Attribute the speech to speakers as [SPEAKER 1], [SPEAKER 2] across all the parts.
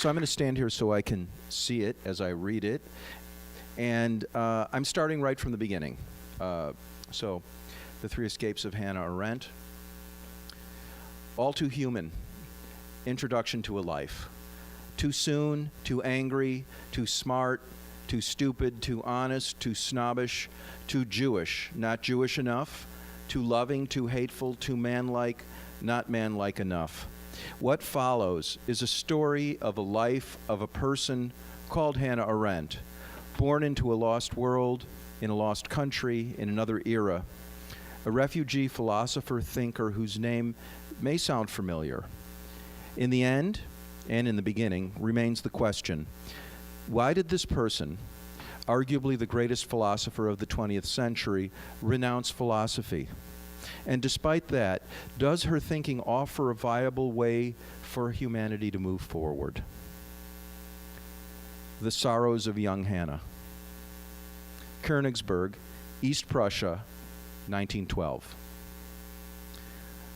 [SPEAKER 1] So I'm going to stand here so I can see it as I read it. And I'm starting right from the beginning. So, The Three Escapes of Hannah Arendt. All too human. Introduction to a life. Too soon, too angry, too smart, too stupid, too honest, too snobbish, too Jewish, not Jewish enough, too loving, too hateful, too manlike, not manlike enough. What follows is a story of a life of a person called Hannah Arendt, born into a lost world, in a lost country, in another era. A refugee philosopher, thinker whose name may sound familiar. In the end, and in the beginning, remains the question, why did this person, arguably the greatest philosopher of the 20th century, renounce philosophy? And despite that, does her thinking offer a viable way for humanity to move forward? The Sorrows of Young Hannah. Königsberg, East Prussia, 1912.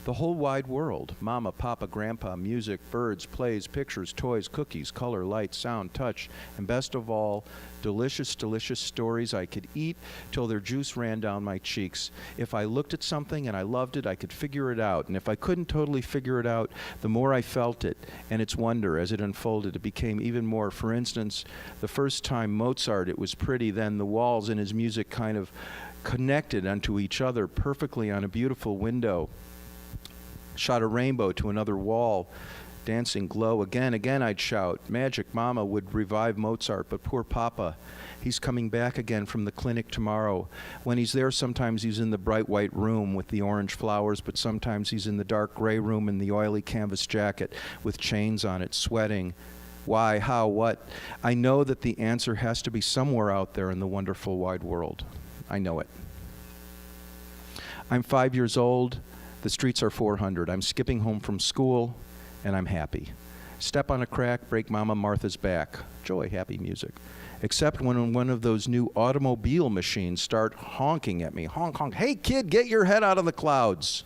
[SPEAKER 1] The whole wide world, mama, papa, grandpa, music, birds, plays, pictures, toys, cookies, color, light, sound, touch, and best of all, delicious, delicious stories I could eat till their juice ran down my cheeks. If I looked at something and I loved it, I could figure it out. And if I couldn't totally figure it out, the more I felt it and its wonder as it unfolded, it became even more. For instance, the first time Mozart, it was pretty, then the walls in his music kind of connected onto each other perfectly on a beautiful window. Shot a rainbow to another wall, dancing glow. Again, I'd shout. Magic Mama would revive Mozart, but poor Papa, he's coming back again from the clinic tomorrow. When he's there, sometimes he's in the bright white room with the orange flowers, but sometimes he's in the dark gray room in the oily canvas jacket with chains on it, sweating. Why, how, what? I know that the answer has to be somewhere out there in the wonderful wide world. I know it. I'm 5 years old. The streets are 400. I'm skipping home from school, and I'm happy. Step on a crack, break Mama Martha's back. Joy, happy music. Except when one of those new automobile machines start honking at me. Honk, honk. Hey, kid, get your head out of the clouds.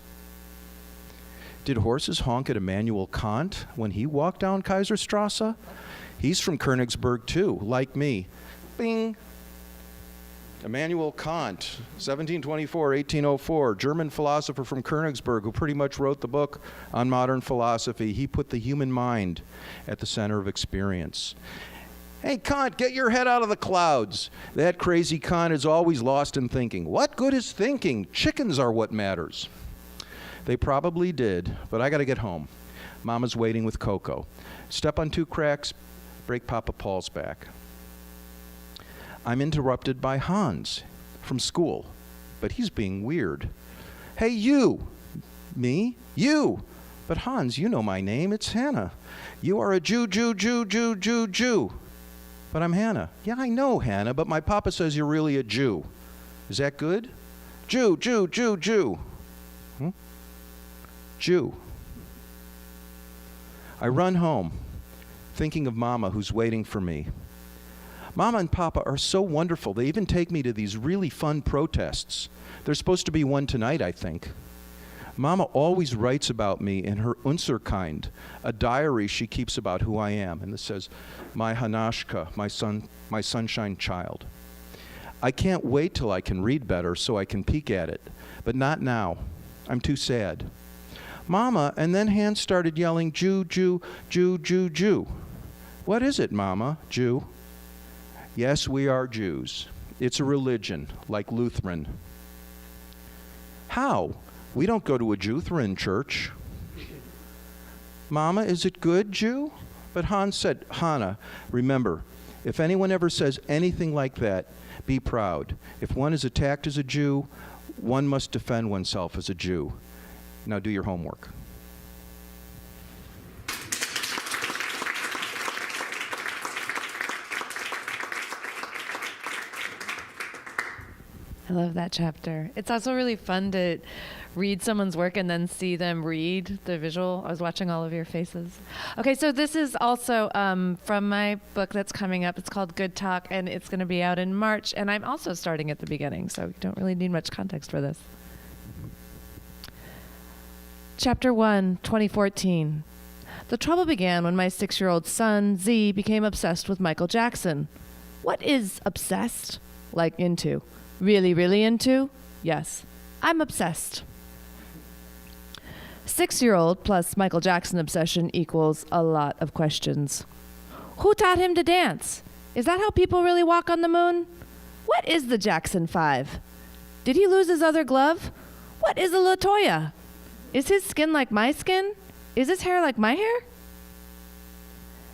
[SPEAKER 1] Did horses honk at Immanuel Kant when he walked down Kaiserstrasse? He's from Königsberg, too, like me. Bing. Immanuel Kant, 1724, 1804, German philosopher from Königsberg who pretty much wrote the book on modern philosophy. He put the human mind at the center of experience. Hey, Kant, get your head out of the clouds. That crazy Kant is always lost in thinking. What good is thinking? Chickens are what matters. They probably did, but I got to get home. Mama's waiting with cocoa. Step on two cracks, break Papa Paul's back. I'm interrupted by Hans from school, but he's being weird. Hey, you. Me? You. But Hans, you know my name. It's Hannah. You are a Jew. But I'm Hannah. Yeah, I know, Hannah, but my papa says you're really a Jew. Is that good? Jew. Jew. I run home, thinking of Mama who's waiting for me. Mama and Papa are so wonderful. They even take me to these really fun protests. There's supposed to be one tonight, I think. Mama always writes about me in her Unserkind, a diary she keeps about who I am. And this says, my Hanashka, my sunshine child. I can't wait till I can read better so I can peek at it. But not now. I'm too sad. Mama, and then Hans started yelling, Jew. What is it, Mama? Jew. Yes, we are Jews. It's a religion, like Lutheran. How? We don't go to a Lutheran church. Mama, is it good, Jew? But Hans said, Hannah, remember, if anyone ever says anything like that, be proud. If one is attacked as a Jew, one must defend oneself as a Jew. Now do your homework.
[SPEAKER 2] I love that chapter. It's also really fun to read someone's work and then see them read the visual. I was watching all of your faces. Okay, so this is also from my book that's coming up. It's called Good Talk, and it's going to be out in March. And I'm also starting at the beginning, so you don't really need much context for this. Chapter 1, 2014. The trouble began when my 6-year-old son, Z, became obsessed with Michael Jackson. What is obsessed? Like into. Really, really into? Yes. I'm obsessed. 6-year-old plus Michael Jackson obsession equals a lot of questions. Who taught him to dance? Is that how people really walk on the moon? What is the Jackson 5? Did he lose his other glove? What is a LaToya? Is his skin like my skin? Is his hair like my hair?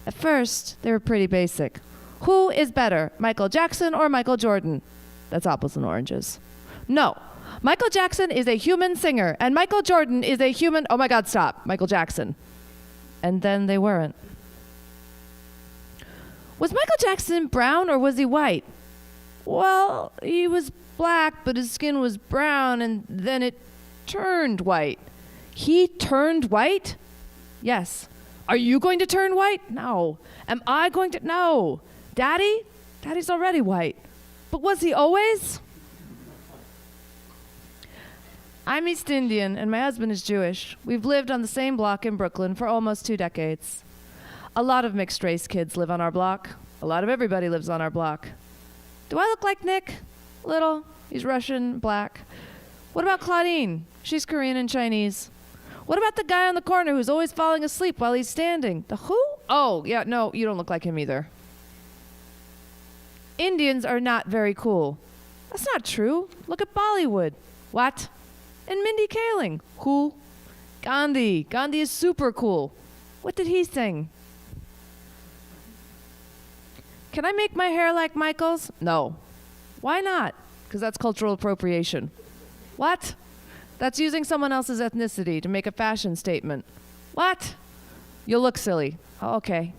[SPEAKER 2] At first, they were pretty basic. Who is better, Michael Jackson or Michael Jordan? That's apples and oranges. No. Michael Jackson is a human singer, and Michael Jordan is a human... Oh my God, stop. Michael Jackson. And then they weren't. Was Michael Jackson brown or was he white? Well, he was black, but his skin was brown, and then it turned white. He turned white? Yes. Are you going to turn white? No. Am I going to? No. Daddy? Daddy's already white. But was he always? I'm East Indian, and my husband is Jewish. We've lived on the same block in Brooklyn for almost 2 decades. A lot of mixed-race kids live on our block. A lot of everybody lives on our block. Do I look like Nick? Little. He's Russian, black. What about Claudine? She's Korean and Chinese. What about the guy on the corner who's always falling asleep while he's standing? The who? Oh, yeah, no, you don't look like him either. Indians are not very cool. That's not true. Look at Bollywood. What? And Mindy Kaling. Who? Gandhi. Gandhi is super cool. What did he sing? Can I make my hair like Michael's? No. Why not? Because that's cultural appropriation. What? That's using someone else's ethnicity to make a fashion statement. What? You'll look silly. Oh, okay.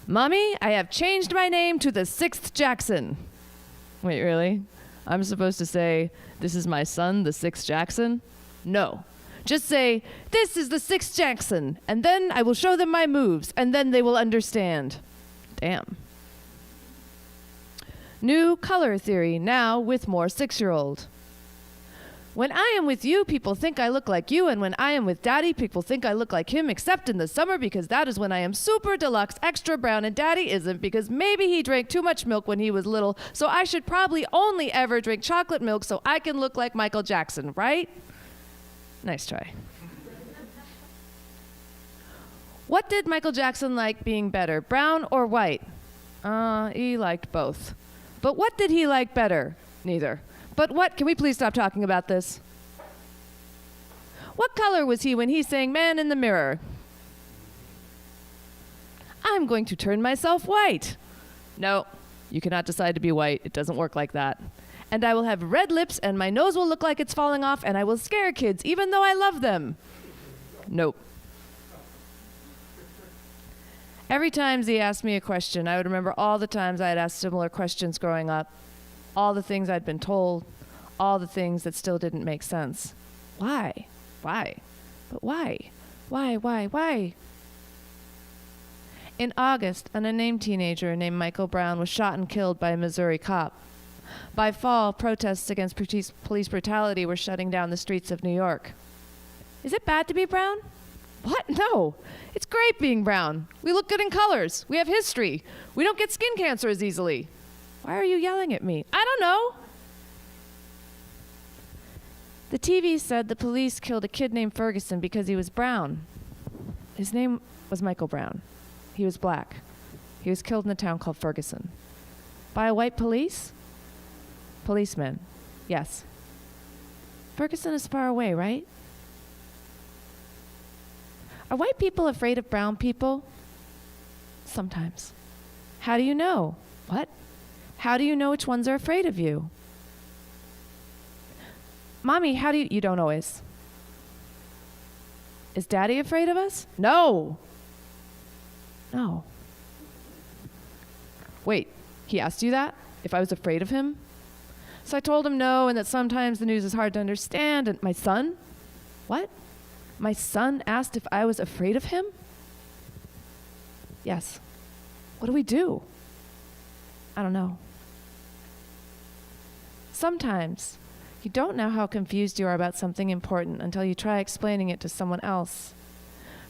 [SPEAKER 2] Mommy, I have changed my name to the 6th Jackson. Wait, really? I'm supposed to say, this is my son, the 6th Jackson? No. Just say, this is the 6th Jackson, and then I will show them my moves, and then they will understand. Damn. New color theory, now with more 6-year-old. When I am with you, people think I look like you, and when I am with Daddy, people think I look like him, except in the summer, because that is when I am super deluxe, extra brown, and Daddy isn't, because maybe he drank too much milk when he was little, so I should probably only ever drink chocolate milk so I can look like Michael Jackson, right? Nice try. What did Michael Jackson like being better, brown or white? He liked both. But what did he like better? Neither. But what, can we please stop talking about this? What color was he when he sang Man in the Mirror? I'm going to turn myself white. No, you cannot decide to be white. It doesn't work like that. And I will have red lips and my nose will look like it's falling off and I will scare kids even though I love them. Nope. Every time Z asked me a question, I would remember all the times I had asked similar questions growing up. All the things I'd been told, all the things that still didn't make sense. Why? Why? But why? Why? In August, an unnamed teenager named Michael Brown was shot and killed by a Missouri cop. By fall, protests against police brutality were shutting down the streets of New York. Is it bad to be brown? What? No. It's great being brown. We look good in colors. We have history. We don't get skin cancer as easily. Why are you yelling at me? I don't know. The TV said the police killed a kid named Ferguson because he was brown. His name was Michael Brown. He was black. He was killed in a town called Ferguson. By a white policeman. Yes. Ferguson is far away, right? Are white people afraid of brown people? Sometimes. How do you know? What? How do you know which ones are afraid of you? Mommy, how do you don't always. Is Daddy afraid of us? No. No. Wait, he asked you that? If I was afraid of him? So I told him no, and that sometimes the news is hard to understand, and my son? What? My son asked if I was afraid of him? Yes. What do we do? I don't know. Sometimes You don't know how confused you are about something important until you try explaining it to someone else.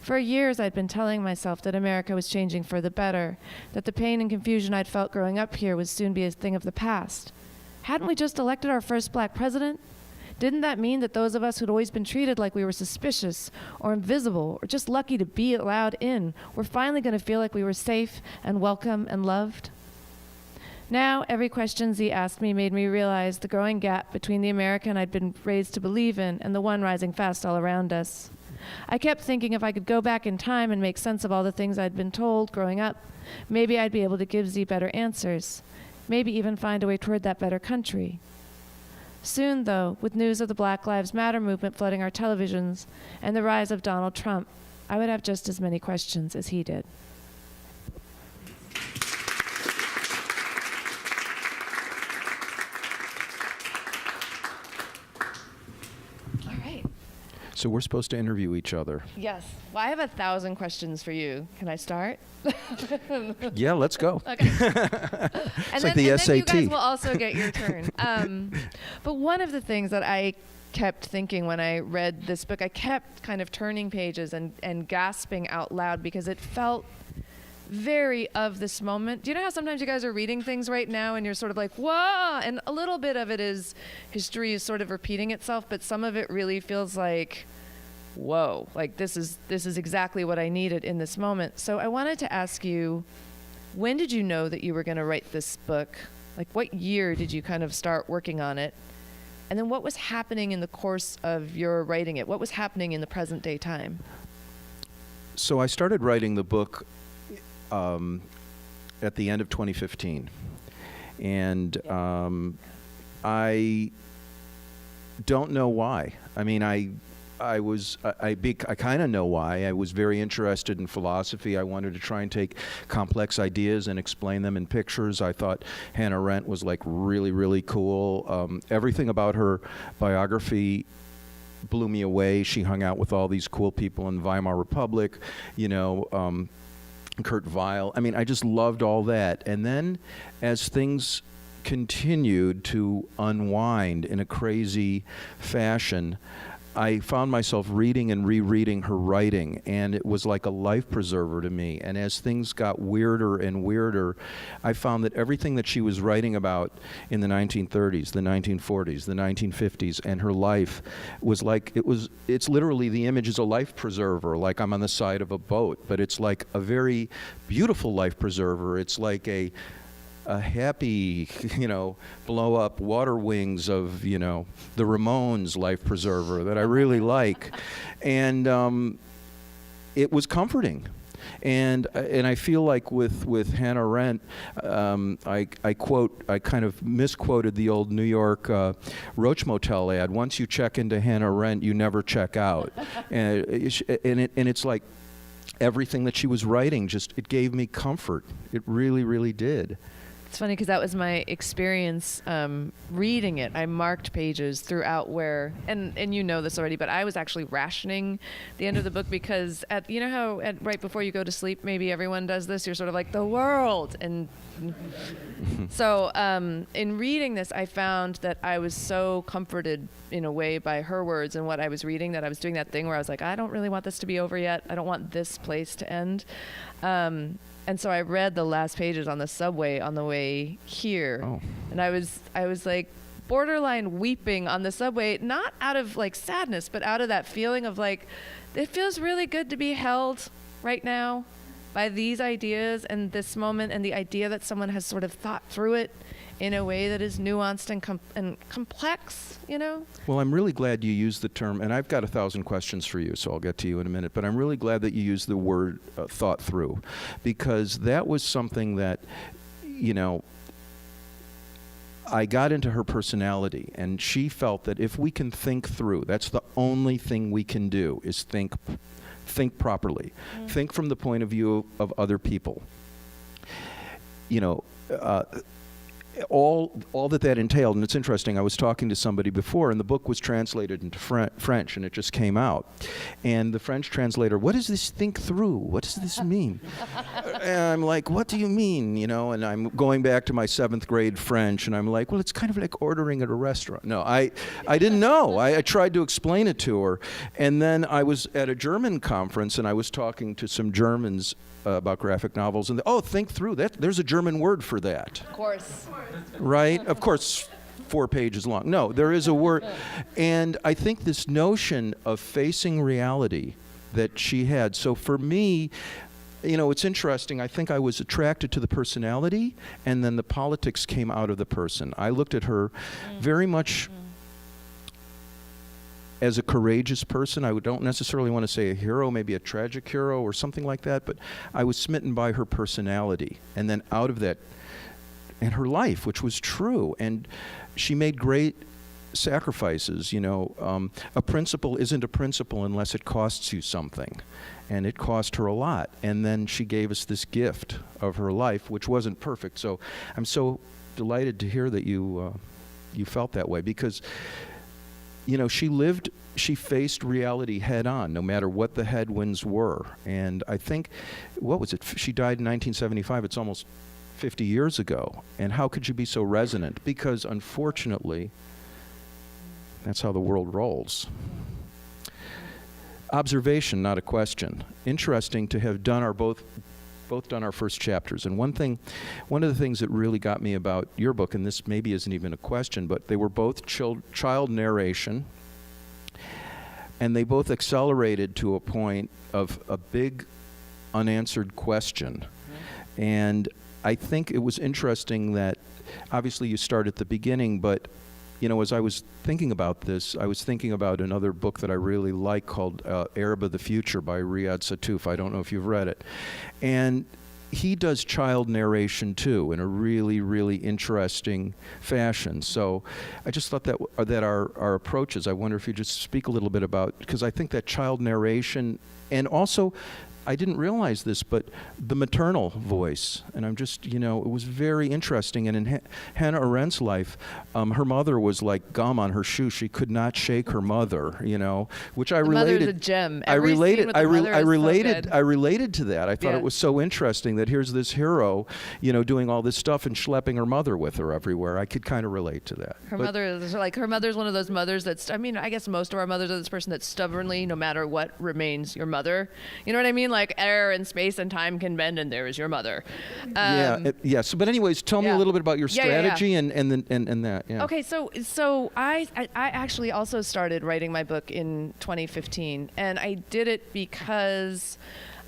[SPEAKER 2] For years, I'd been telling myself that America was changing for the better, that the pain and confusion I'd felt growing up here would soon be a thing of the past. Hadn't we just elected our first black president? Didn't that mean that those of us who'd always been treated like we were suspicious or invisible or just lucky to be allowed in were finally going to feel like we were safe and welcome and loved? Now, every question Z asked me made me realize the growing gap between the American I'd been raised to believe in and the one rising fast all around us. I kept thinking if I could go back in time and make sense of all the things I'd been told growing up, maybe I'd be able to give Z better answers, maybe even find a way toward that better country. Soon, though, with news of the Black Lives Matter movement flooding our televisions and the rise of Donald Trump, I would have just as many questions as he did.
[SPEAKER 1] So we're supposed to interview each other.
[SPEAKER 2] Yes. Well, I have 1,000 questions for you. Can I start?
[SPEAKER 1] Yeah, let's go.
[SPEAKER 2] Okay.
[SPEAKER 1] It's like the SAT.
[SPEAKER 2] Then you guys will also get your turn. But one of the things that I kept thinking when I read this book, I kept kind of turning pages and gasping out loud because it felt very of this moment. Do you know how sometimes you guys are reading things right now and you're sort of like, whoa, and a little bit of it is history is sort of repeating itself, but some of it really feels like, whoa, like this is exactly what I needed in this moment. So I wanted to ask you, when did you know that you were going to write this book? Like what year did you kind of start working on it? And then what was happening in the course of your writing it? What was happening in the present day time?
[SPEAKER 1] So I started writing the book at the end of 2015, and I don't know why. I mean, I kind of know why. I was very interested in philosophy. I wanted to try and take complex ideas and explain them in pictures. I thought Hannah Arendt was like really, really cool. Everything about her biography blew me away. She hung out with all these cool people in Weimar Republic, you know, Kurt Weill. I mean, I just loved all that. And then as things continued to unwind in a crazy fashion, I found myself reading and rereading her writing, and it was like a life preserver to me. And as things got weirder and weirder, I found that everything that she was writing about in the 1930s, the 1940s, the 1950s, and her life was like, it's literally, the image is a life preserver, like I'm on the side of a boat, but it's like a very beautiful life preserver. It's like a happy, you know, blow up water wings of, you know, the Ramones life preserver that I really like. And it was comforting. And I feel like with Hannah Arendt, I kind of misquoted the old New York Roach Motel ad. Once you check into Hannah Arendt, you never check out. And it's like everything that she was writing, it gave me comfort. It really, really did.
[SPEAKER 2] It's funny because that was my experience reading it. I marked pages throughout where, and you know this already, but I was actually rationing the end of the book because you know how right before you go to sleep, maybe everyone does this, you're sort of like, the world. And so in reading this, I found that I was so comforted in a way by her words and what I was reading that I was doing that thing where I was like, I don't really want this to be over yet. I don't want this place to end. And so I read the last pages on the subway on the way here. Oh. And I was like borderline weeping on the subway, not out of like sadness, but out of that feeling of like, it feels really good to be held right now by these ideas and this moment and the idea that someone has sort of thought through it in a way that is nuanced and complex, you know?
[SPEAKER 1] Well, I'm really glad you used the term, and I've got 1,000 questions for you, so I'll get to you in a minute, but I'm really glad that you used the word thought through, because that was something that, you know, I got into her personality, and she felt that if we can think through, that's the only thing we can do, is think properly. Mm. Think from the point of view of other people. You know, all that entailed. And it's interesting, I was talking to somebody before, and the book was translated into French, and it just came out. And the French translator, what does this think through? What does this mean? And I'm like, what do you mean? You know, and I'm going back to my 7th grade French, and I'm like, well, it's kind of like ordering at a restaurant. No, I didn't know. I tried to explain it to her. And then I was at a German conference, and I was talking to some Germans about graphic novels, and think through that. There's a German word for that.
[SPEAKER 2] Of course.
[SPEAKER 1] Right? Of course, 4 pages long. No, there is a word. And I think this notion of facing reality that she had. So for me, you know, it's interesting. I think I was attracted to the personality, and then the politics came out of the person. I looked at her very much as a courageous person. I don't necessarily want to say a hero, maybe a tragic hero or something like that, but I was smitten by her personality. And then out of that, and her life, which was true. And she made great sacrifices. You know, a principle isn't a principle unless it costs you something. And it cost her a lot. And then she gave us this gift of her life, which wasn't perfect. So I'm so delighted to hear that you felt that way, because you know, she faced reality head on, no matter what the headwinds were. And I think, what was it? She died in 1975. It's almost 50 years ago. And how could you be so resonant? Because unfortunately, that's how the world rolls. Observation, not a question. Interesting to have done both done our first chapters. And one of the things that really got me about your book, and this maybe isn't even a question, but they were both child narration, and they both accelerated to a point of a big unanswered question. And I think it was interesting that obviously you start at the beginning, but you know, as I was thinking about this, I was thinking about another book that I really like called Arab of the Future by Riyad Sattouf. I don't know if you've read it. And he does child narration too in a really, really interesting fashion. So I just thought that our approaches, I wonder if you just speak a little bit about, because I think that child narration, and also I didn't realize this, but the maternal voice, and I'm just, you know, it was very interesting. And in Hannah Arendt's life, her mother was like gum on her shoe. She could not shake her mother, you know, which I related.
[SPEAKER 2] Mother's a gem.
[SPEAKER 1] I related to that. I thought
[SPEAKER 2] Yeah.
[SPEAKER 1] it was so interesting that here's this hero, you know, doing all this stuff and schlepping her mother with her everywhere. I could kind of relate to that.
[SPEAKER 2] Her mother's one of those mothers that's, I mean, I guess most of our mothers are this person that stubbornly, no matter what, remains your mother. You know what I mean? Like air and space and time can bend, and there is your mother.
[SPEAKER 1] Yes. But anyways, tell me a little bit about your strategy and that. Yeah.
[SPEAKER 2] Okay, so I actually also started writing my book in 2015, and I did it because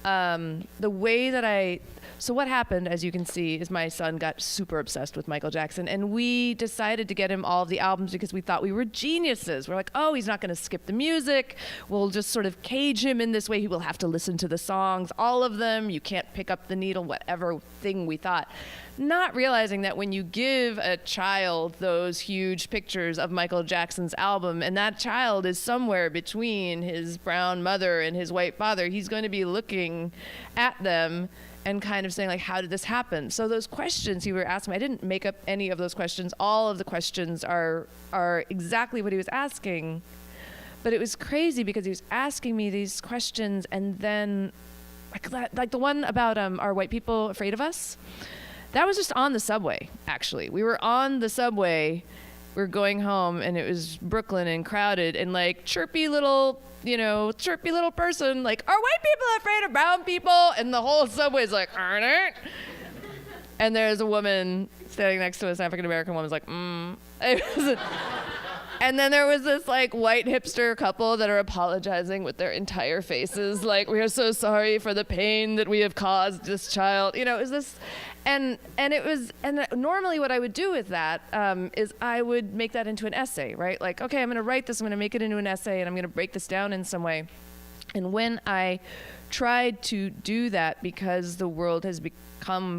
[SPEAKER 2] the way that so what happened, as you can see, is my son got super obsessed with Michael Jackson, and we decided to get him all of the albums because we thought we were geniuses. We're like, oh, he's not going to skip the music. We'll just sort of cage him in this way. He will have to listen to the songs, all of them. You can't pick up the needle, whatever thing we thought. Not realizing that when you give a child those huge pictures of Michael Jackson's album, and that child is somewhere between his brown mother and his white father, he's going to be looking at them and kind of saying, like, how did this happen? So those questions he were asking, I didn't make up any of those questions. All of the questions are exactly what he was asking. But it was crazy because he was asking me these questions, and then like the one about are white people afraid of us? That was just on the subway, actually. We were on the subway. We were going home, and it was Brooklyn and crowded, and like chirpy little person, like, are white people afraid of brown people? And the whole subway's like, aren't it? And there's a woman standing next to us, African-American woman's like, And then there was this like white hipster couple that are apologizing with their entire faces, like, we are so sorry for the pain that we have caused this child. You know, it was this, and normally what I would do with that is I would make that into an essay, right? Like, okay, I'm going to write this, I'm going to make it into an essay, and I'm going to break this down in some way. And when I tried to do that, because the world has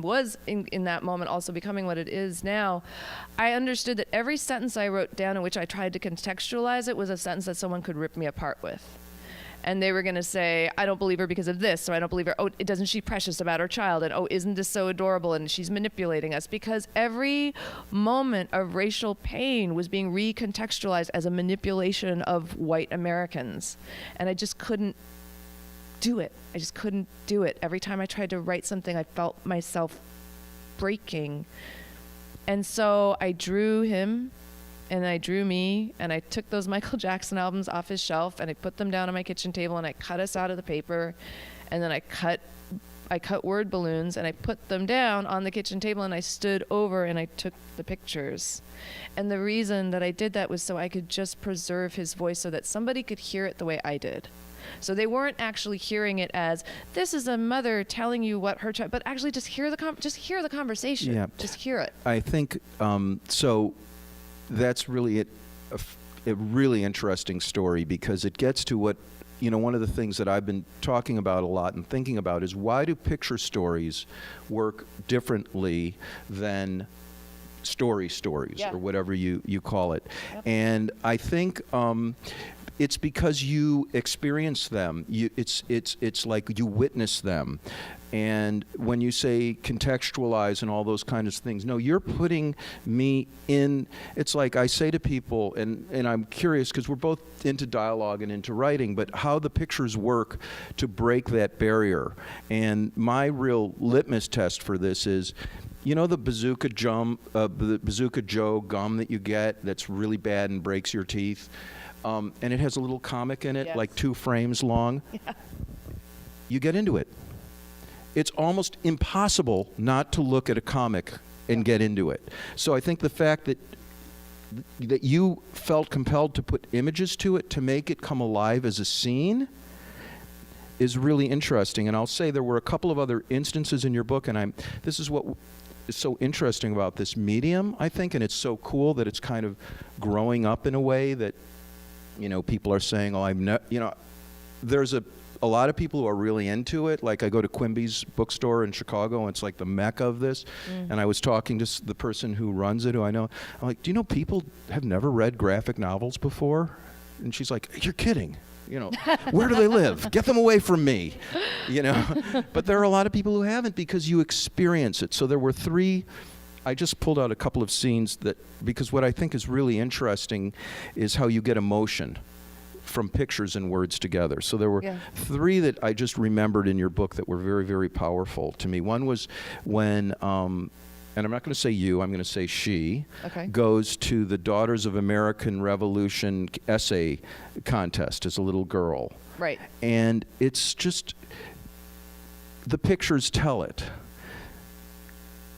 [SPEAKER 2] was in that moment also becoming what it is now, I understood that every sentence I wrote down in which I tried to contextualize it was a sentence that someone could rip me apart with. and they were going to say, I don't believe her because of this, or I don't believe her. Oh, doesn't she precious about her child? And oh, isn't this so adorable? And she's manipulating us, because every moment of racial pain was being recontextualized as a manipulation of white Americans. And I just couldn't do it. I just couldn't do it. Every time I tried to write something, I felt myself breaking. And so I drew him, and I drew me, and I took those Michael Jackson albums off his shelf, and I put them down on my kitchen table, and I cut us out of the paper, and then I cut word balloons, and I put them down on the kitchen table, and I stood over and I took the pictures. And the reason that I did that was so I could just preserve his voice, so that somebody could hear it the way I did. So they weren't actually hearing it as, this is a mother telling you what her child, but actually just hear the conversation.
[SPEAKER 1] Yeah.
[SPEAKER 2] Just hear it.
[SPEAKER 1] I think so. That's really a really interesting story, because it gets to what, one of the things that I've been talking about a lot and thinking about is, why do picture stories work differently than stories,
[SPEAKER 2] yeah.
[SPEAKER 1] or whatever you call it.
[SPEAKER 2] Yep.
[SPEAKER 1] And I think it's because you experience them. It's like you witness them. And when you say contextualize and all those kinds of things, no, you're putting me in. It's like I say to people, and I'm curious, because we're both into dialogue and into writing, but how the pictures work to break that barrier. And my real litmus test for this is, the Bazooka Joe gum that you get that's really bad and breaks your teeth? And it has a little comic in it,
[SPEAKER 2] Yes.
[SPEAKER 1] like 2 frames long.
[SPEAKER 2] Yeah.
[SPEAKER 1] You get into it. It's almost impossible not to look at a comic and get into it. So I think the fact that you felt compelled to put images to it to make it come alive as a scene is really interesting. And I'll say there were a couple of other instances in your book, and this is what is so interesting about this medium, I think, and it's so cool that it's kind of growing up in a way that, people are saying, there's a lot of people who are really into it. Like, I go to Quimby's bookstore in Chicago, and it's like the mecca of this. And I was talking to the person who runs it, who I know. I'm like, do you know people have never read graphic novels before? And she's like, you're kidding. Where do they live? Get them away from me. But there are a lot of people who haven't, because you experience it. So there were 3. I just pulled out a couple of scenes because what I think is really interesting is how you get emotion from pictures and words together. So there were 3 that I just remembered in your book that were very, very powerful to me. One was when, and I'm not going to say you, I'm going to say she, goes to the Daughters of American Revolution essay contest as a little girl.
[SPEAKER 2] Right.
[SPEAKER 1] And it's just, the pictures tell it.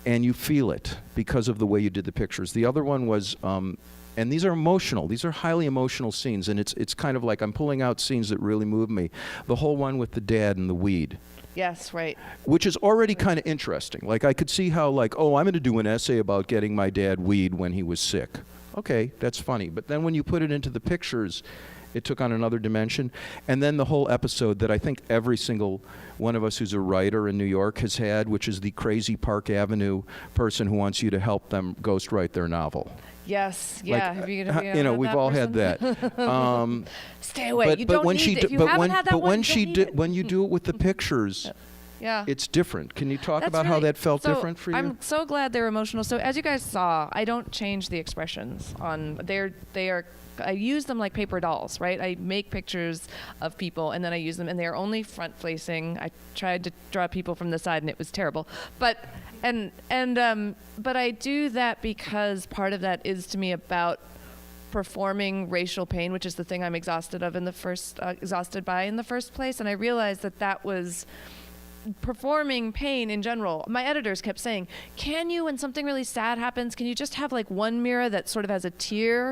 [SPEAKER 1] And you feel it because of the way you did the pictures. The other one was, and these are emotional. These are highly emotional scenes, and it's kind of like I'm pulling out scenes that really move me. The whole one with the dad and the weed.
[SPEAKER 2] Yes, right.
[SPEAKER 1] Which is already kind of interesting. Like, I could see how, like, I'm going to do an essay about getting my dad weed when he was sick. Okay, that's funny. But then when you put it into the pictures, it took on another dimension. And then the whole episode that I think every single one of us who's a writer in New York has had, which is the crazy Park Avenue person who wants you to help them ghostwrite their novel.
[SPEAKER 2] Yes, yeah.
[SPEAKER 1] Like,
[SPEAKER 2] have you had
[SPEAKER 1] we've
[SPEAKER 2] that
[SPEAKER 1] all
[SPEAKER 2] person?
[SPEAKER 1] had that.
[SPEAKER 2] Stay away. You don't need it. If you haven't had that one, you don't need it.
[SPEAKER 1] When you do it with the pictures,
[SPEAKER 2] yeah,
[SPEAKER 1] it's different. Can you talk
[SPEAKER 2] That's
[SPEAKER 1] about how that felt different for you?
[SPEAKER 2] I'm so glad they're emotional. So as you guys saw, I don't change the expressions on. They are. I use them like paper dolls, right? I make pictures of people and then I use them, and they are only front facing. I tried to draw people from the side and it was terrible, but I do that because part of that is to me about performing racial pain, which is the thing I'm exhausted by in the first place. And I realized that was performing pain in general. My editors kept saying, can you, when something really sad happens, can you just have like one Mira that sort of has a tear?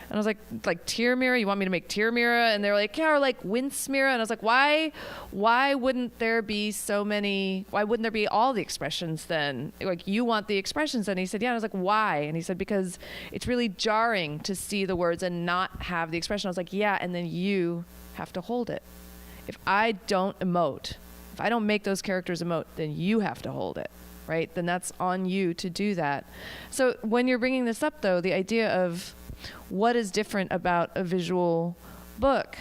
[SPEAKER 2] And I was like tear Mira? You want me to make tear Mira? And they were like, yeah, or like wince Mira. And I was like, why wouldn't there be why wouldn't there be all the expressions then? Like, you want the expressions? And he said, yeah. And I was like, why? And he said, because it's really jarring to see the words and not have the expression. I was like, yeah, and then you have to hold it. If I don't emote, if I don't make those characters emote, then you have to hold it, right? Then that's on you to do that. So when you're bringing this up, though, the idea of what is different about a visual book,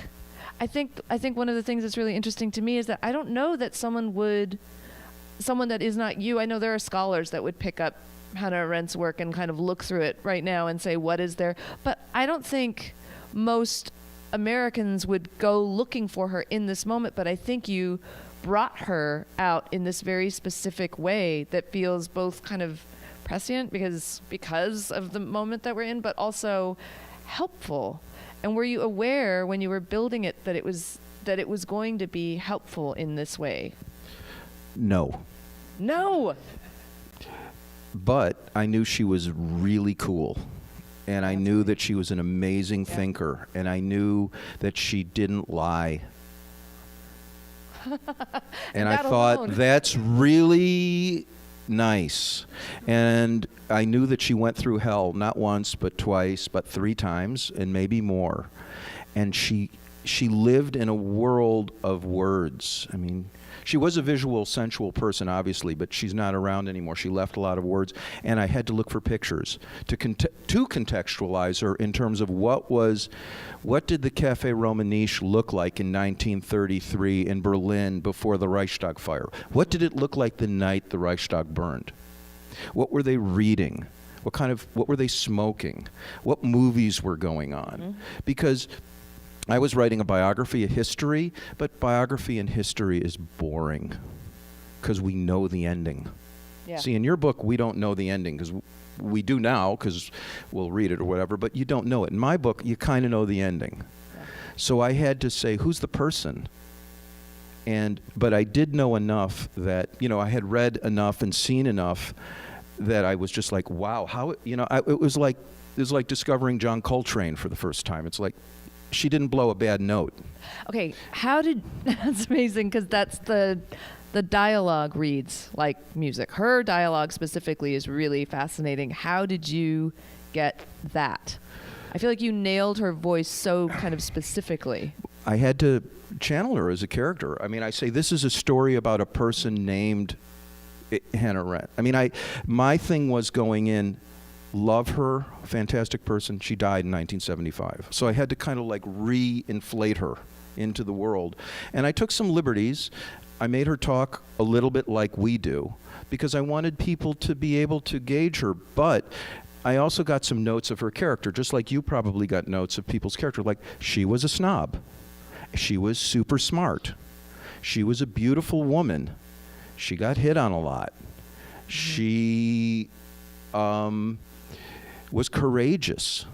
[SPEAKER 2] I think one of the things that's really interesting to me is that I don't know that someone that is not you. I know there are scholars that would pick up Hannah Arendt's work and kind of look through it right now and say, what is there? But I don't think most Americans would go looking for her in this moment, but I think you brought her out in this very specific way that feels both kind of prescient because of the moment that we're in, but also helpful. And were you aware when you were building it that it was going to be helpful in this way?
[SPEAKER 1] No.
[SPEAKER 2] No.
[SPEAKER 1] But I knew she was really cool. And I knew that she was an amazing thinker. And I knew that she didn't lie. And I thought, that's really nice. And I knew that she went through hell, not once, but twice, but 3 times, and maybe more. And she lived in a world of words. I mean, she was a visual, sensual person, obviously, but she's not around anymore. She left a lot of words, and I had to look for pictures to contextualize her in terms of what did the Café Romaniche look like in 1933 in Berlin before the Reichstag fire? What did it look like the night the Reichstag burned? What were they reading? What were they smoking? What movies were going on? Mm-hmm. Because I was writing a biography, a history, but biography and history is boring because we know the ending. Yeah. See, in your book, we don't know the ending because we do now because we'll read it or whatever, but you don't know it. In my book, you kind of know the ending. Yeah. So I had to say, who's the person? But I did know enough that, I had read enough and seen enough that I was just like, wow, it was like discovering John Coltrane for the first time. It's like, she didn't blow a bad note. Okay,
[SPEAKER 2] that's amazing because that's the dialogue reads like music. Her dialogue specifically is really fascinating. How did you get that? I feel like you nailed her voice so kind of specifically.
[SPEAKER 1] I had to channel her as a character. I mean, I say this is a story about a person named Hannah Arendt. I mean, my thing was going in, love her, fantastic person. She died in 1975. So I had to kind of like re-inflate her into the world. And I took some liberties. I made her talk a little bit like we do because I wanted people to be able to gauge her. But I also got some notes of her character, just like you probably got notes of people's character. Like, she was a snob. She was super smart. She was a beautiful woman. She got hit on a lot. She was courageous.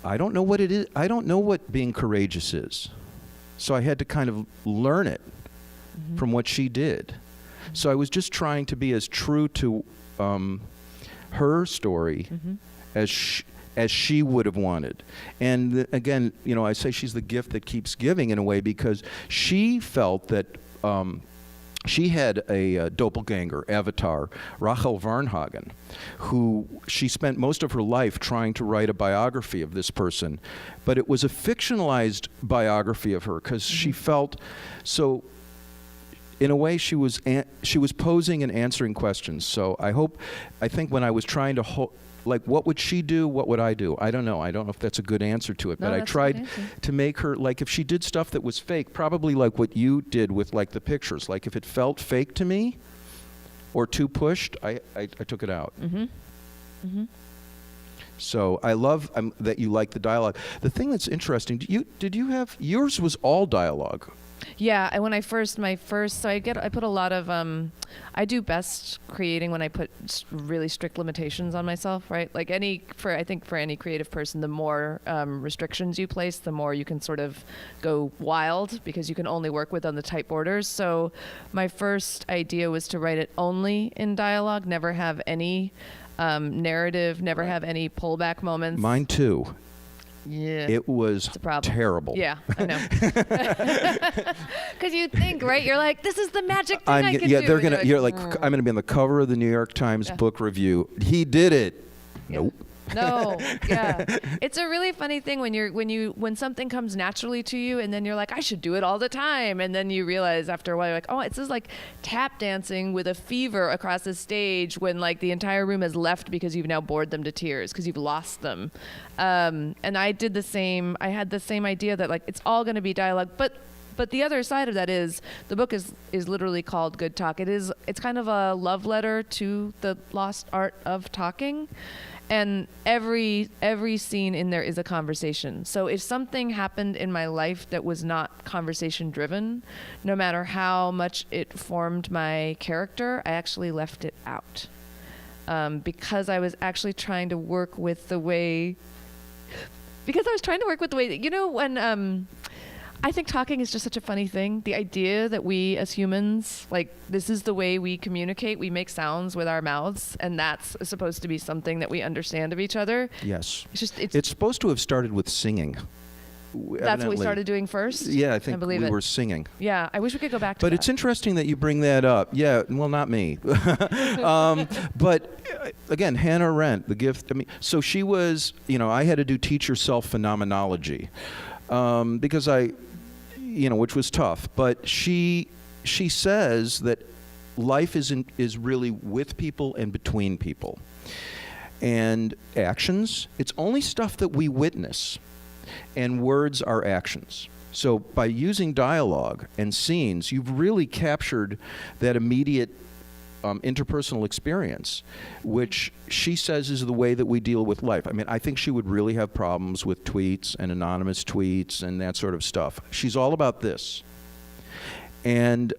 [SPEAKER 1] I don't know what it is. I don't know what being courageous is. So I had to kind of learn it from what she did. So I was just trying to be as true to her story as she would have wanted. And again, I say she's the gift that keeps giving in a way because she felt that she had a doppelganger, avatar, Rachel Varnhagen, who she spent most of her life trying to write a biography of this person. But it was a fictionalized biography of her because she felt so, in a way, she was posing and answering questions. So I think when I was trying to what would she do? What would I do? I don't know. I don't know if that's a good answer to it. No, but I tried to make her, like, if she did stuff that was fake, probably like what you did with, like, the pictures. Like, if it felt fake to me or too pushed, I took it out. So I love that you like the dialogue. The thing that's interesting, did you have, yours was all dialogue.
[SPEAKER 2] Yeah, and when I put a lot of, I do best creating when I put really strict limitations on myself, right? Like I think for any creative person, the more restrictions you place, the more you can sort of go wild because you can only work within the tight borders. So my first idea was to write it only in dialogue, never have any narrative, never have any pullback moments.
[SPEAKER 1] Mine too.
[SPEAKER 2] Yeah,
[SPEAKER 1] it was terrible.
[SPEAKER 2] Yeah, I know. Because you think, right? You're like, this is the magic thing I can do.
[SPEAKER 1] They're gonna. You're like, I'm gonna be on the cover of the New York Times book review. He did it.
[SPEAKER 2] Yeah.
[SPEAKER 1] Nope.
[SPEAKER 2] No, yeah. It's a really funny thing when something comes naturally to you and then you're like, I should do it all the time. And then you realize after a while, you're like, oh, it's just like tap dancing with a fever across the stage when like the entire room has left because you've now bored them to tears because you've lost them. And I did the same. I had the same idea that like it's all going to be dialogue, but the other side of that is the book is literally called Good Talk. It's kind of a love letter to the lost art of talking. And every scene in there is a conversation. So if something happened in my life that was not conversation driven, no matter how much it formed my character, I actually left it out. Because I was actually trying to work with the way that, you know, when I think talking is just such a funny thing. The idea that we as humans, like, this is the way we communicate. We make sounds with our mouths, and that's supposed to be something that we understand of each other.
[SPEAKER 1] Yes.
[SPEAKER 2] It's
[SPEAKER 1] supposed to have started with singing.
[SPEAKER 2] That's what we started doing first?
[SPEAKER 1] Yeah, I think we were singing.
[SPEAKER 2] Yeah, I wish we could go back to that.
[SPEAKER 1] But it's interesting that you bring that up. Yeah, well, not me. But again, Hannah Arendt, The Gift. I mean, so she was, you know, I had to do teach yourself phenomenology because which was tough. But she says that life is really with people and between people. And actions, it's only stuff that we witness. And words are actions. So by using dialogue and scenes, you've really captured that immediate interpersonal experience, which she says is the way that we deal with life. I mean, I think she would really have problems with tweets and anonymous tweets and that sort of stuff. She's all about this. And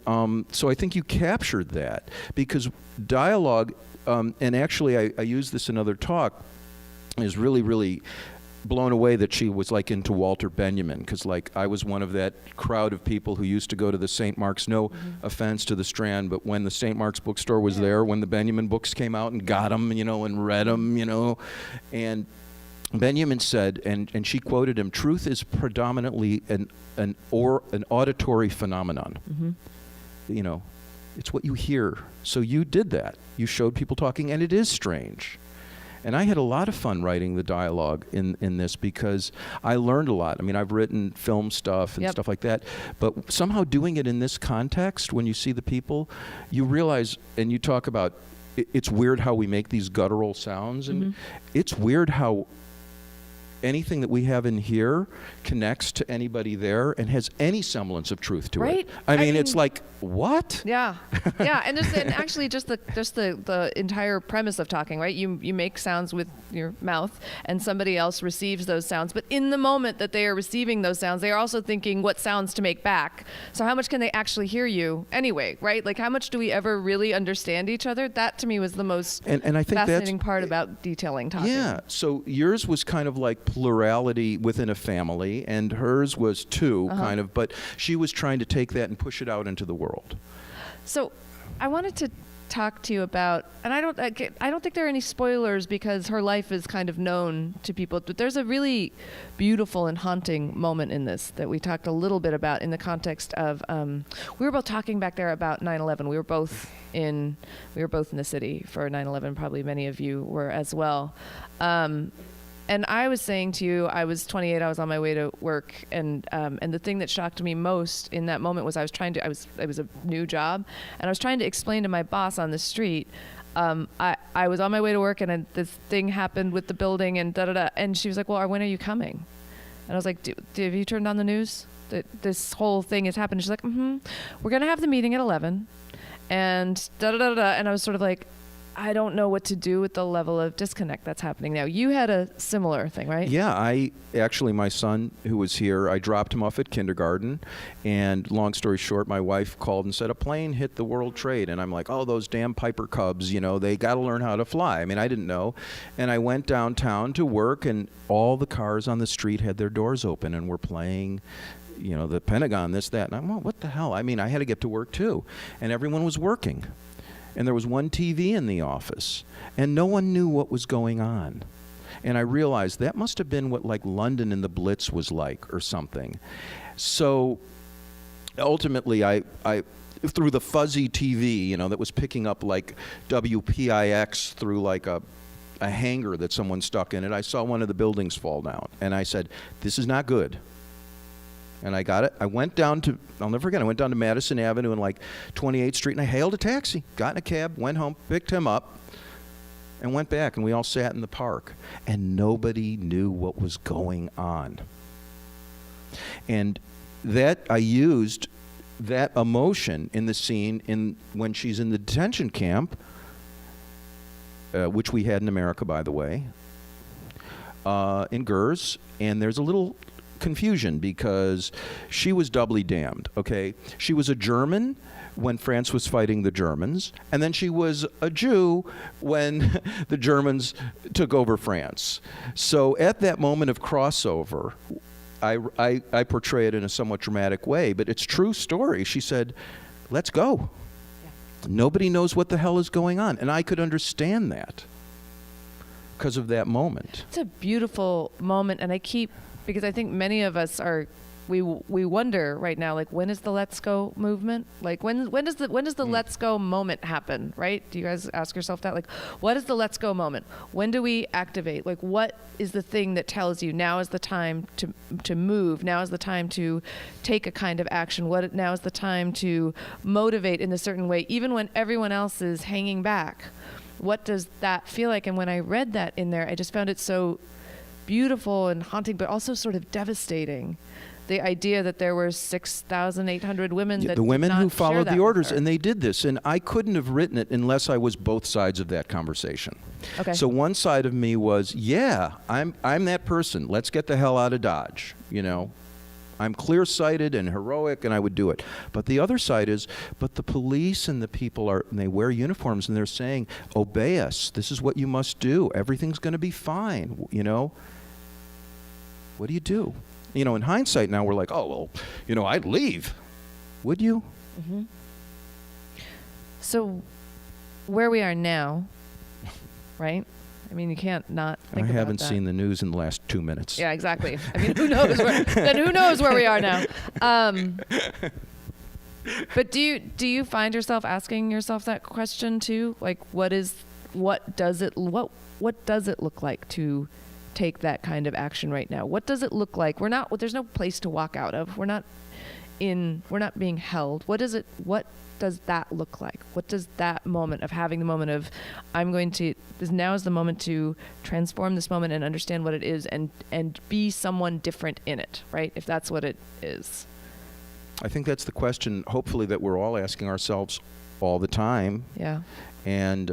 [SPEAKER 1] so I think you captured that because dialogue, and actually I used this in another talk, is really, really blown away that she was like into Walter Benjamin, because like I was one of that crowd of people who used to go to the St. Mark's, no offense to the Strand, but when the St. Mark's bookstore was there, when the Benjamin books came out and got them, and read them, and Benjamin said, and she quoted him, truth is predominantly an auditory phenomenon. It's what you hear. So you did that. You showed people talking, and it is strange. And I had a lot of fun writing the dialogue in this because I learned a lot. I mean, I've written film stuff and stuff like that, but somehow doing it in this context, when you see the people, you realize, and you talk about, it's weird how we make these guttural sounds, and it's weird how anything that we have in here connects to anybody there and has any semblance of truth to it. I mean, it's like, what?
[SPEAKER 2] Yeah, yeah, and actually just the entire premise of talking, right? You make sounds with your mouth, and somebody else receives those sounds. But in the moment that they are receiving those sounds, they are also thinking what sounds to make back. So how much can they actually hear you anyway, right? Like, how much do we ever really understand each other? That to me was the most
[SPEAKER 1] and I think
[SPEAKER 2] fascinating part about detailing talking.
[SPEAKER 1] Yeah. So yours was kind of like plurality within a family, and hers was two, kind of. But she was trying to take that and push it out into the world. So
[SPEAKER 2] I wanted to talk to you about, and I don't think there are any spoilers because her life is kind of known to people, but there's a really beautiful and haunting moment in this that we talked a little bit about in the context of, we were both talking back there about 9/11. We were both in the city for 9/11. Probably many of you were as well. And I was saying to you, I was 28. I was on my way to work, and the thing that shocked me most in that moment was it was a new job, and I was trying to explain to my boss on the street. I was on my way to work, and this thing happened with the building, and and she was like, "Well, when are you coming?" And I was like, "Have you turned on the news? That this whole thing has happened?" And she's like, "We're gonna have the meeting at 11, and And I was sort of like, I don't know what to do with the level of disconnect that's happening now. You had a similar thing, right?
[SPEAKER 1] Yeah, my son who was here, I dropped him off at kindergarten, and long story short, my wife called and said a plane hit the World Trade, and I'm like, oh, those damn Piper Cubs, they got to learn how to fly. I mean, I didn't know. And I went downtown to work, and all the cars on the street had their doors open and were playing the Pentagon, this, that. And I'm like, what the hell? I mean, I had to get to work too. And everyone was working. And there was one TV in the office, and no one knew what was going on. And I realized that must have been what like London in the Blitz was like or something. So ultimately I through the fuzzy TV, that was picking up like WPIX through like a a hanger that someone stuck in it. I saw one of the buildings fall down, and I said, this is not good. And I got it. I went down to, I'll never forget, I went down to Madison Avenue and like 28th Street, and I hailed a taxi, got in a cab, went home, picked him up, and went back, and we all sat in the park, and nobody knew what was going on. And that, I used that emotion in the scene when she's in the detention camp, which we had in America, by the way, in Gers, and there's a little confusion because she was doubly damned, okay? She was a German when France was fighting the Germans, and then she was a Jew when the Germans took over France. So at that moment of crossover, I portray it in a somewhat dramatic way, but it's true story. She said, let's go. Yeah. Nobody knows what the hell is going on. And I could understand that because of that moment.
[SPEAKER 2] It's a beautiful moment, and because I think many of us we wonder right now, like, when is the let's go movement? Like, when does the let's go moment happen, right? Do you guys ask yourself that? Like, what is the let's go moment? When do we activate? Like, what is the thing that tells you now is the time to move? Now is the time to take a kind of action? Now is the time to motivate in a certain way, even when everyone else is hanging back? What does that feel like? And when I read that in there, I just found it so beautiful and haunting, but also sort of devastating. The idea that there were 6,800 women that
[SPEAKER 1] the women
[SPEAKER 2] did not
[SPEAKER 1] who followed
[SPEAKER 2] share
[SPEAKER 1] the orders,
[SPEAKER 2] that.
[SPEAKER 1] and they did this, and I couldn't have written it unless I was both sides of that conversation.
[SPEAKER 2] Okay.
[SPEAKER 1] So one side of me was, yeah, I'm that person. Let's get the hell out of Dodge. You know, I'm clear-sighted and heroic, and I would do it. But the other side is, but the police and the people and they wear uniforms, and they're saying, obey us. This is what you must do. Everything's going to be fine. You know, what do you do? You know, in hindsight now, we're like, oh, well, you know, I'd leave. Would you?
[SPEAKER 2] Mm-hmm. So where we are now, right? I mean, you can't not think about that.
[SPEAKER 1] I haven't seen the news in the last 2 minutes.
[SPEAKER 2] Yeah, exactly. I mean, who knows where we are now? But do you find yourself asking yourself that question too? Like, what does it look like to take that kind of action right now? What does it look like? There's no place to walk out of. We're not being held. What does that look like? What does that moment of having the moment of, now is the moment to transform this moment and understand what it is and be someone different in it, right? If that's what it is.
[SPEAKER 1] I think that's the question, hopefully, that we're all asking ourselves all the time.
[SPEAKER 2] Yeah. And,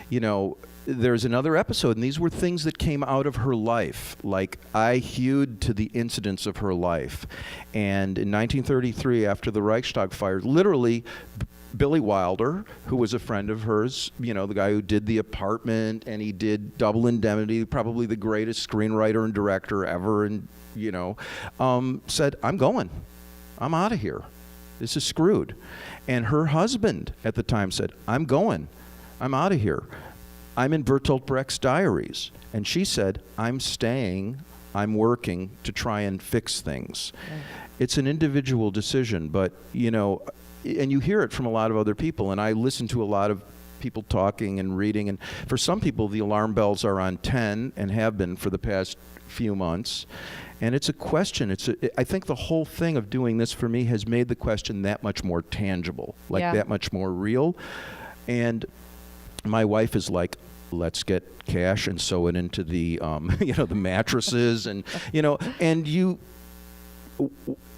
[SPEAKER 1] you know, there's another episode, and these were things that came out of her life. Like, I hewed to the incidents of her life. And in 1933, after the Reichstag fire, literally, Billy Wilder, who was a friend of hers, you know, the guy who did The Apartment, and he did Double Indemnity, probably the greatest screenwriter and director ever, and, you know, said, I'm going. I'm out of here. This is screwed. And her husband at the time said, I'm going. I'm out of here. I'm in Bertolt Brecht's diaries. And she said, I'm staying, I'm working to try and fix things. Yeah. It's an individual decision, but, you know, and you hear it from a lot of other people, and I listen to a lot of people talking and reading, and for some people, the alarm bells are on 10 and have been for the past few months. And it's a question. I think the whole thing of doing this for me has made the question that much more tangible, like that much more real. And my wife is like, let's get cash and sew it into the, you know, the mattresses, and you know, and you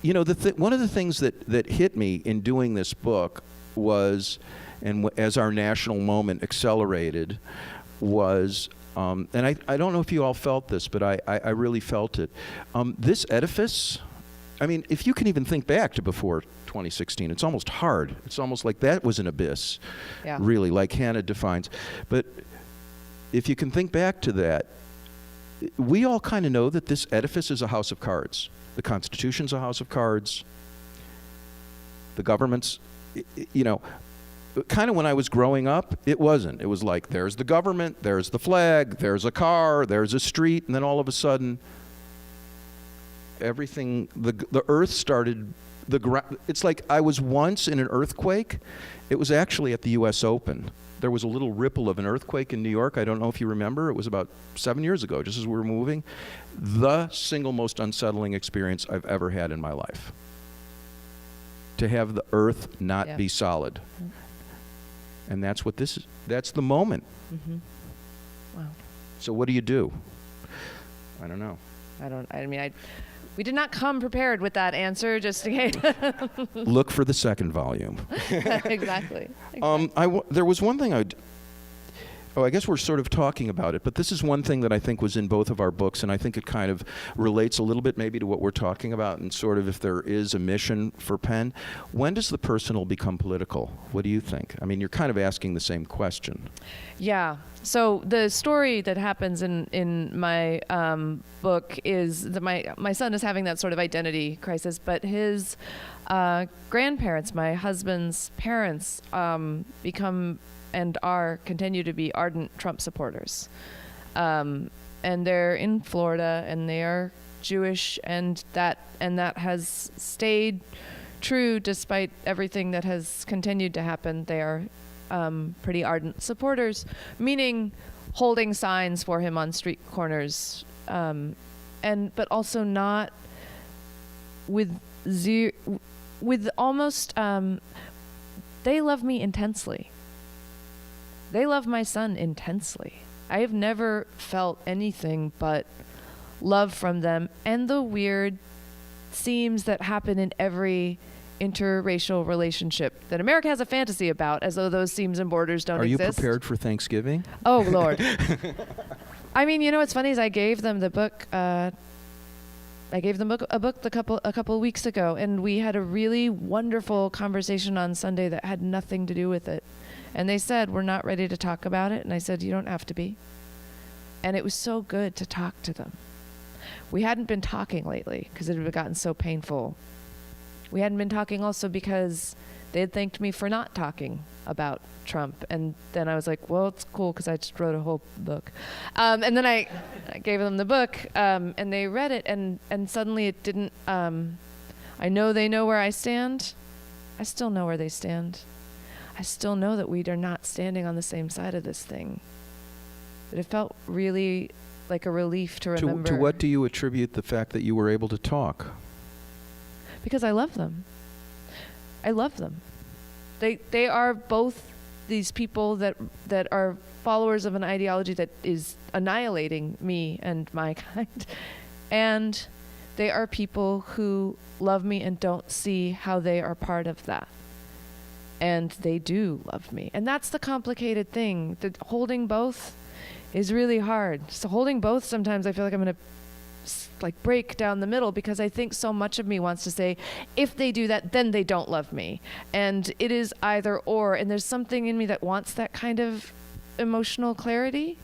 [SPEAKER 1] know, one of the things that hit me in doing this book was, and as our national moment accelerated, was, and I don't know if you all felt this, but I really felt it. This edifice, I mean, if you can even think back to before 2016, it's almost hard. It's almost like that was an abyss, really, like Hannah defines. But if you can think back to that, we all kind of know that this edifice is a house of cards. The Constitution's a house of cards. The government's, you know, kind of when I was growing up, it wasn't. It was like, there's the government, there's the flag, there's a car, there's a street, and then all of a sudden, everything, the earth started it's like I was once in an earthquake. It was actually at the U.S. Open. There was a little ripple of an earthquake in New York. I don't know if you remember. It was about 7 years ago, just as we were moving. The single most unsettling experience I've ever had in my life. To have the earth not be solid. And that's what this is. That's the moment.
[SPEAKER 2] Mm-hmm. Wow.
[SPEAKER 1] So what do you do? I don't know.
[SPEAKER 2] We did not come prepared with that answer, just in case.
[SPEAKER 1] Look for the second volume.
[SPEAKER 2] Exactly.
[SPEAKER 1] There was one thing I guess we're sort of talking about it, but this is one thing that I think was in both of our books, and I think it kind of relates a little bit maybe to what we're talking about, and sort of if there is a mission for Penn. When does the personal become political? What do you think? I mean, you're kind of asking the same question.
[SPEAKER 2] Yeah. So the story that happens in my book is that my son is having that sort of identity crisis, but his grandparents, my husband's parents, become and continue to be ardent Trump supporters. And they're in Florida, and they are Jewish, and that has stayed true despite everything that has continued to happen. They are pretty ardent supporters, meaning holding signs for him on street corners, but also not with almost. They love me intensely. They love my son intensely. I have never felt anything but love from them, and the weird seams that happen in every interracial relationship that America has a fantasy about, as though those seams and borders don't exist.
[SPEAKER 1] Are you prepared for Thanksgiving?
[SPEAKER 2] Oh, Lord. I mean, what's funny is I gave them the book. I gave them a book a couple weeks ago, and we had a really wonderful conversation on Sunday that had nothing to do with it. And they said, we're not ready to talk about it. And I said, you don't have to be. And it was so good to talk to them. We hadn't been talking lately because it had gotten so painful. We hadn't been talking also because they had thanked me for not talking about Trump. And then I was like, well, it's cool because I just wrote a whole book. And then I gave them the book, and they read it. And suddenly it didn't, I know they know where I stand. I still know where they stand. I still know that we are not standing on the same side of this thing. But it felt really like a relief to remember.
[SPEAKER 1] To what do you attribute the fact that you were able to talk?
[SPEAKER 2] Because I love them. I love them. They are both these people that are followers of an ideology that is annihilating me and my kind. And they are people who love me and don't see how they are part of that. And they do love me. And that's the complicated thing. That holding both is really hard. So holding both, sometimes I feel like I'm going to break down the middle, because I think so much of me wants to say, if they do that, then they don't love me. And it is either or. And there's something in me that wants that kind of emotional clarity,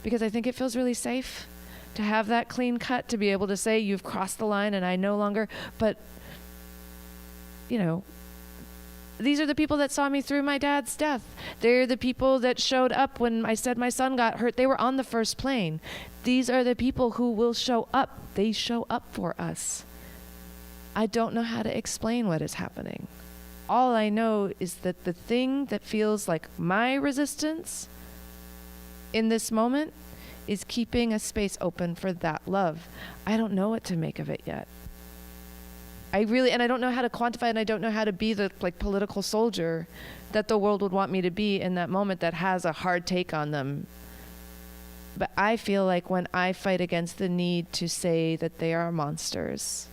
[SPEAKER 2] because I think it feels really safe to have that clean cut, to be able to say, you've crossed the line and I no longer. But, these are the people that saw me through my dad's death. They're the people that showed up when I said my son got hurt. They were on the first plane. These are the people who will show up. They show up for us. I don't know how to explain what is happening. All I know is that the thing that feels like my resistance in this moment is keeping a space open for that love. I don't know what to make of it yet. I don't know how to quantify it, and I don't know how to be the political soldier that the world would want me to be in that moment that has a hard take on them. But I feel like when I fight against the need to say that they are monsters,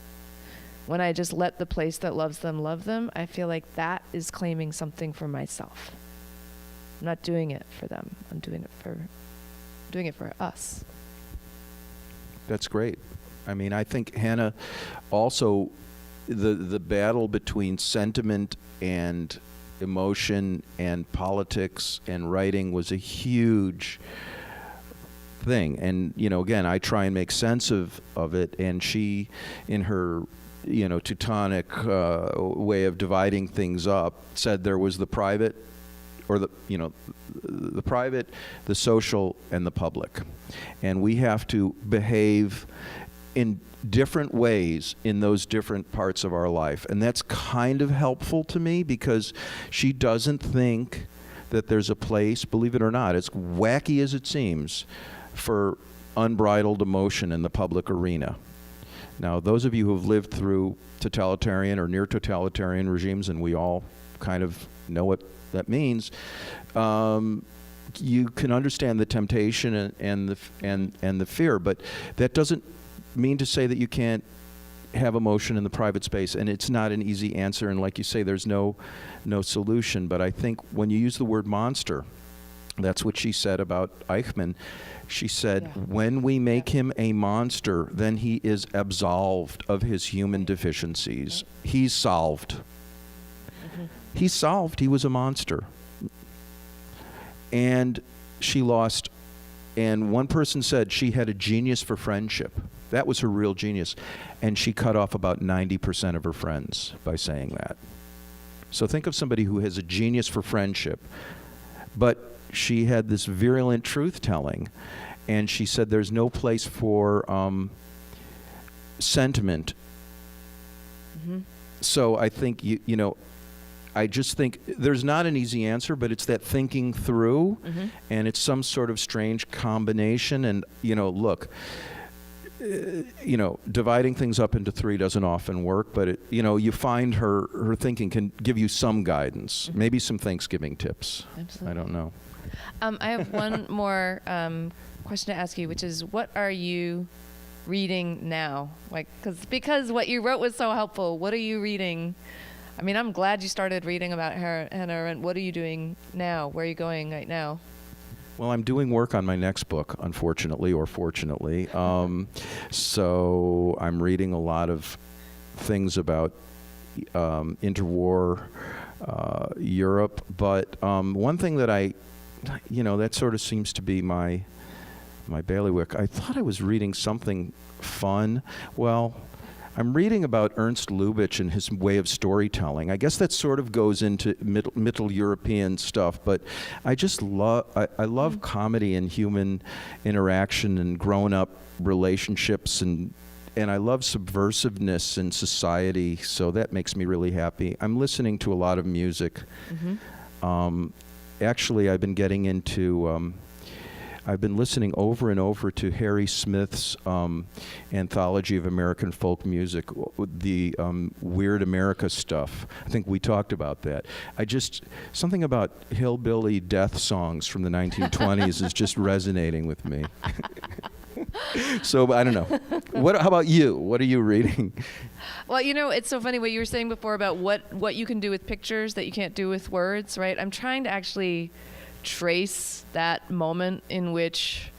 [SPEAKER 2] when I just let the place that loves them love them, I feel like that is claiming something for myself. I'm not doing it for them. I'm doing it for us.
[SPEAKER 1] That's great. I mean, I think Hannah also, the battle between sentiment and emotion and politics and writing was a huge thing. And, again, I try and make sense of it, and she, in her, Teutonic way of dividing things up, said there was the private, or the private, the social, and the public. And we have to behave in different ways in those different parts of our life. And that's kind of helpful to me because she doesn't think that there's a place, believe it or not, as wacky as it seems, for unbridled emotion in the public arena. Now, those of you who have lived through totalitarian or near totalitarian regimes, and we all kind of know what that means, you can understand the temptation and the fear, but that doesn't mean to say that you can't have emotion in the private space, and it's not an easy answer, and like you say, there's no solution. But I think when you use the word monster, that's what she said about Eichmann. She said, when we make him a monster, then he is absolved of his human deficiencies. He's solved. He's solved. He was a monster. And she lost, and one person said she had a genius for friendship. That was her real genius. And she cut off about 90% of her friends by saying that. So think of somebody who has a genius for friendship, but she had this virulent truth-telling, and she said there's no place for sentiment. So I think, you know, I just think there's not an easy answer, but it's that thinking through, and it's some sort of strange combination. And, you know, look, you know, dividing things up into three doesn't often work, but, it, you know, you find her thinking can give you some guidance, maybe some Thanksgiving tips. Absolutely. I don't know.
[SPEAKER 2] I have one more question to ask you, which is, what are you reading now? Like, because what you wrote was so helpful. What are you reading? I mean, I'm glad you started reading about Hannah Arendt. What are you doing now? Where are you going right now?
[SPEAKER 1] Well, I'm doing work on my next book, unfortunately or fortunately. So I'm reading a lot of things about interwar Europe. But one thing that that sort of seems to be my bailiwick. I thought I was reading something fun. Well, I'm reading about Ernst Lubitsch and his way of storytelling. I guess that sort of goes into Middle European stuff, but I just I love comedy and human interaction and grown-up relationships, and I love subversiveness in society, so that makes me really happy. I'm listening to a lot of music. Actually, I've been getting into I've been listening over and over to Harry Smith's anthology of American folk music, the Weird America stuff. I think we talked about that. Something about hillbilly death songs from the 1920s is just resonating with me. So, I don't know. How about you? What are you reading?
[SPEAKER 2] Well, you know, it's so funny what you were saying before about what you can do with pictures that you can't do with words, right? I'm trying to actually trace that moment in which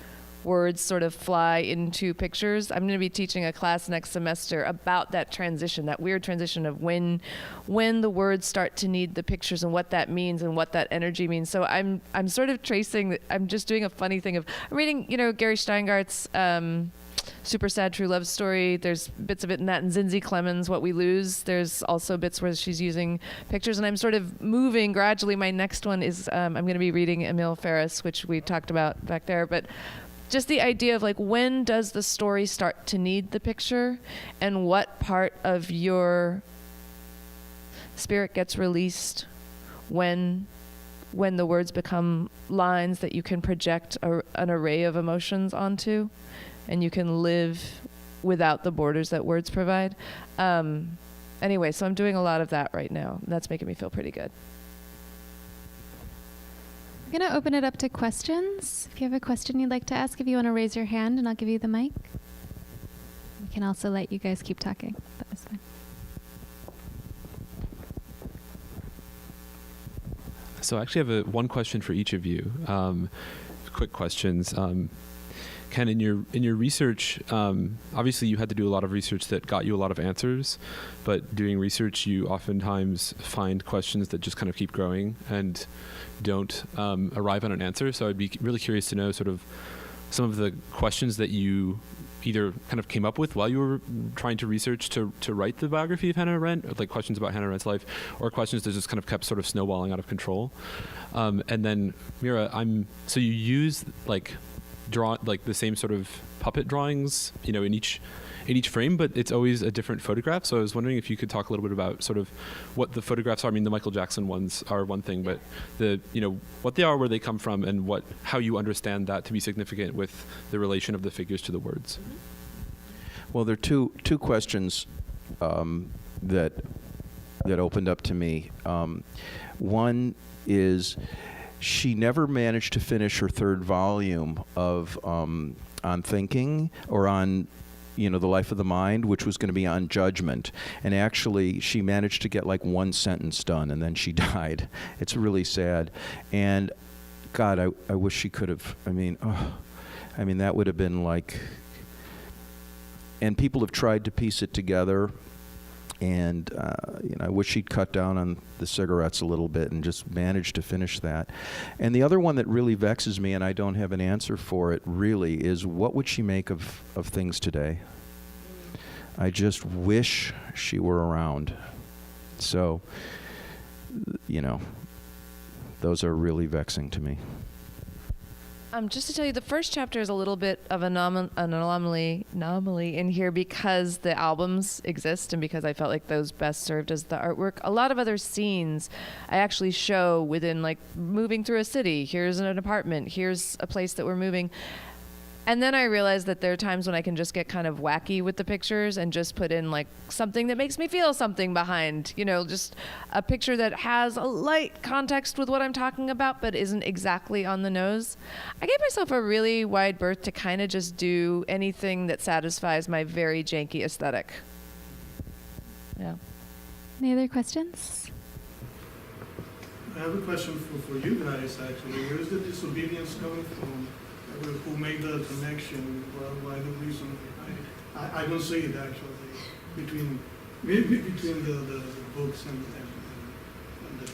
[SPEAKER 2] words sort of fly into pictures. I'm going to be teaching a class next semester about that transition, that weird transition of when the words start to need the pictures and what that means and what that energy means. So I'm sort of tracing. I'm just doing a funny thing of I'm reading, you know, Gary Steingart's Super Sad True Love Story. There's bits of it in that, and Zinzi Clemens' What We Lose. There's also bits where she's using pictures, and I'm sort of moving gradually. My next one is I'm going to be reading Emile Ferris, which we talked about back there, but just the idea of, like, when does the story start to need the picture, and what part of your spirit gets released when the words become lines that you can project an array of emotions onto, and you can live without the borders that words provide. Anyway, so I'm doing a lot of that right now. That's making me feel pretty good.
[SPEAKER 3] I'm going to open it up to questions. If you have a question you'd like to ask, if you want to raise your hand, and I'll give you the mic. We can also let you guys keep talking. That was fine.
[SPEAKER 4] So I actually have one question for each of you. Quick questions. Ken, in your research, obviously you had to do a lot of research that got you a lot of answers, but doing research, you oftentimes find questions that just kind of keep growing and don't arrive on an answer. So I'd be really curious to know sort of some of the questions that you either kind of came up with while you were trying to research to write the biography of Hannah Arendt, like questions about Hannah Arendt's life, or questions that just kind of kept sort of snowballing out of control. And then Mira, so you use like draw like the same sort of puppet drawings, you know, in each frame, but it's always a different photograph. So I was wondering if you could talk a little bit about sort of what the photographs are. I mean, the Michael Jackson ones are one thing, but what they are, where they come from, and how you understand that to be significant with the relation of the figures to the words.
[SPEAKER 1] Well, there are two questions that opened up to me. One is she never managed to finish her third volume of on thinking, or on the life of the mind, which was going to be on judgment. And actually, she managed to get like one sentence done, and then she died. It's really sad. And God, I wish she could have. I mean, that would have been like. And people have tried to piece it together. And I wish she'd cut down on the cigarettes a little bit and just managed to finish that. And the other one that really vexes me, and I don't have an answer for it really, is what would she make of things today? I just wish she were around. So, those are really vexing to me.
[SPEAKER 2] Just to tell you, the first chapter is a little bit of an anomaly in here because the albums exist and because I felt like those best served as the artwork. A lot of other scenes I actually show within, like, moving through a city. Here's an apartment. Here's a place that we're moving. And then I realized that there are times when I can just get kind of wacky with the pictures and just put in like something that makes me feel something behind, just a picture that has a light context with what I'm talking about, but isn't exactly on the nose. I gave myself a really wide berth to kind of just do anything that satisfies my very janky aesthetic. Yeah.
[SPEAKER 3] Any other questions?
[SPEAKER 5] I have a question for you guys, actually. Where is the disobedience coming from? Who made the connection? Why the reason? I don't see it actually between the books and the toy.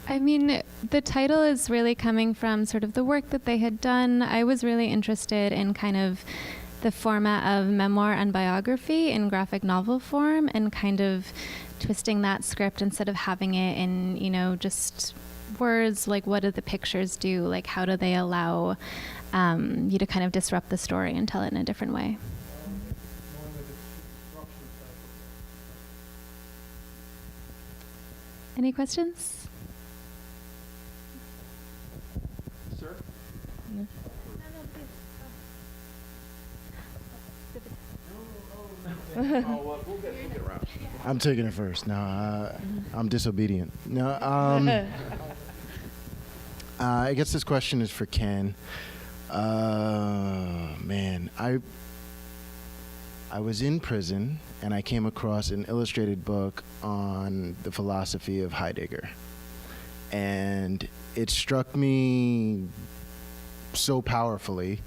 [SPEAKER 3] I mean, the title is really coming from sort of the work that they had done. I was really interested in kind of the format of memoir and biography in graphic novel form, and kind of twisting that script instead of having it in, just words. Like, what do the pictures do? Like, how do they allow you to kind of disrupt the story and tell it in a different way? Any questions?
[SPEAKER 1] Sir?
[SPEAKER 2] No.
[SPEAKER 1] We'll get around.
[SPEAKER 6] I'm taking it first. No, I'm disobedient. No, I guess this question is for Ken. Man, I was in prison and I came across an illustrated book on the philosophy of Heidegger. And it struck me so powerfully,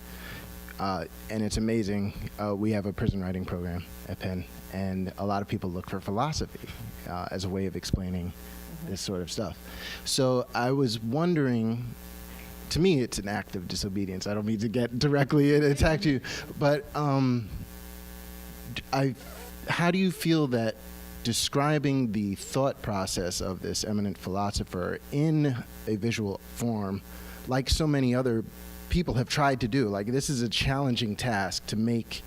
[SPEAKER 6] and it's amazing. We have a prison writing program at Penn, and a lot of people look for philosophy as a way of explaining this sort of stuff. So I was wondering, to me, it's an act of disobedience. I don't mean to get directly attack you, but how do you feel that describing the thought process of this eminent philosopher in a visual form, like so many other people have tried to do, like this is a challenging task to make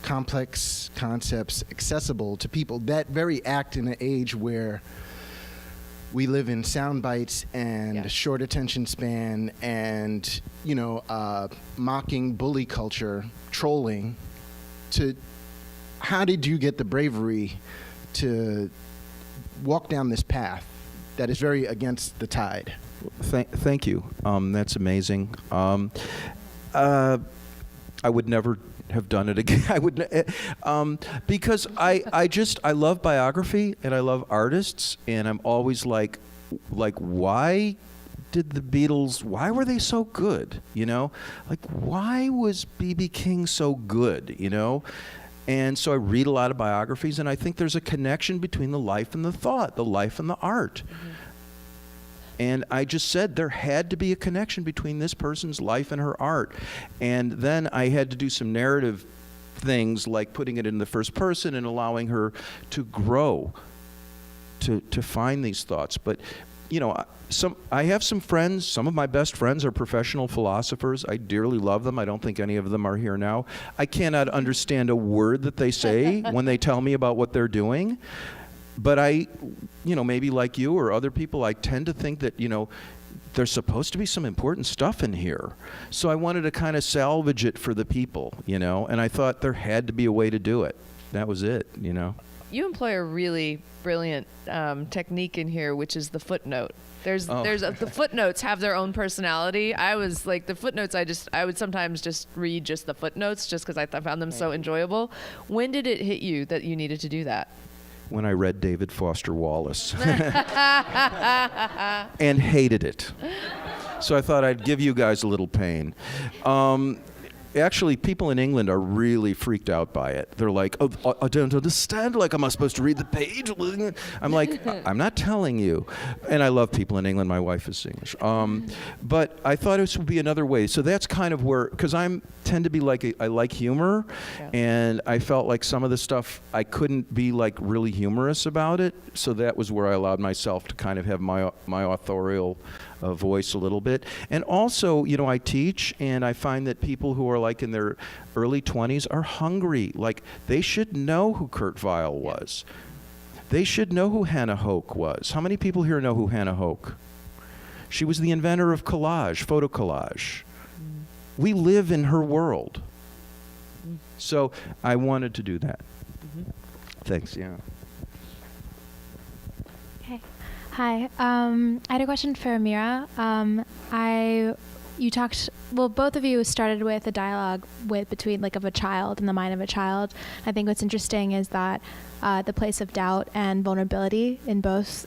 [SPEAKER 6] complex concepts accessible to people, that very act in an age where we live in sound bites and a short attention span and, mocking bully culture, trolling. How did you get the bravery to walk down this path that is very against the tide?
[SPEAKER 1] Thank you. That's amazing. I would never have done it again. I would, because I love biography and I love artists, and I'm always like, why did the Beatles? Why were they so good? Like, why was B.B. King so good? And so I read a lot of biographies, and I think there's a connection between the life and the thought, the life and the art. Mm-hmm. And I just said there had to be a connection between this person's life and her art. And then I had to do some narrative things, like putting it in the first person and allowing her to grow, to find these thoughts. But I have some friends. Some of my best friends are professional philosophers. I dearly love them. I don't think any of them are here now. I cannot understand a word that they say when they tell me about what they're doing. But I, maybe like you or other people, I tend to think that, there's supposed to be some important stuff in here. So I wanted to kind of salvage it for the people, and I thought there had to be a way to do it. That was it,
[SPEAKER 2] You employ a really brilliant technique in here, which is the footnote. The footnotes have their own personality. I was like, the footnotes, I would sometimes just read just the footnotes just because I found them so enjoyable. When did it hit you that you needed to do that?
[SPEAKER 1] When I read David Foster Wallace and hated it. So I thought I'd give you guys a little pain. Actually, people in England are really freaked out by it. They're like, oh, I don't understand. Like, am I supposed to read the page? I'm like, I'm not telling you. And I love people in England. My wife is English. But I thought this would be another way. So that's kind of where, because I tend to be like, I like humor. Yeah. And I felt like some of the stuff, I couldn't be like really humorous about it. So that was where I allowed myself to kind of have my authorial voice a little bit. And also, I teach, and I find that people who are like in their early 20s are hungry. Like, they should know who Kurt Weill was. They should know who Hannah Hoke was. How many people here know who Hannah Hoke? She was the inventor of collage, photo collage. We live in her world. So I wanted to do that. Thanks, yeah.
[SPEAKER 3] Hi. I had a question for Mira. Both of you started with a dialogue between of a child and the mind of a child. I think what's interesting is that the place of doubt and vulnerability in both,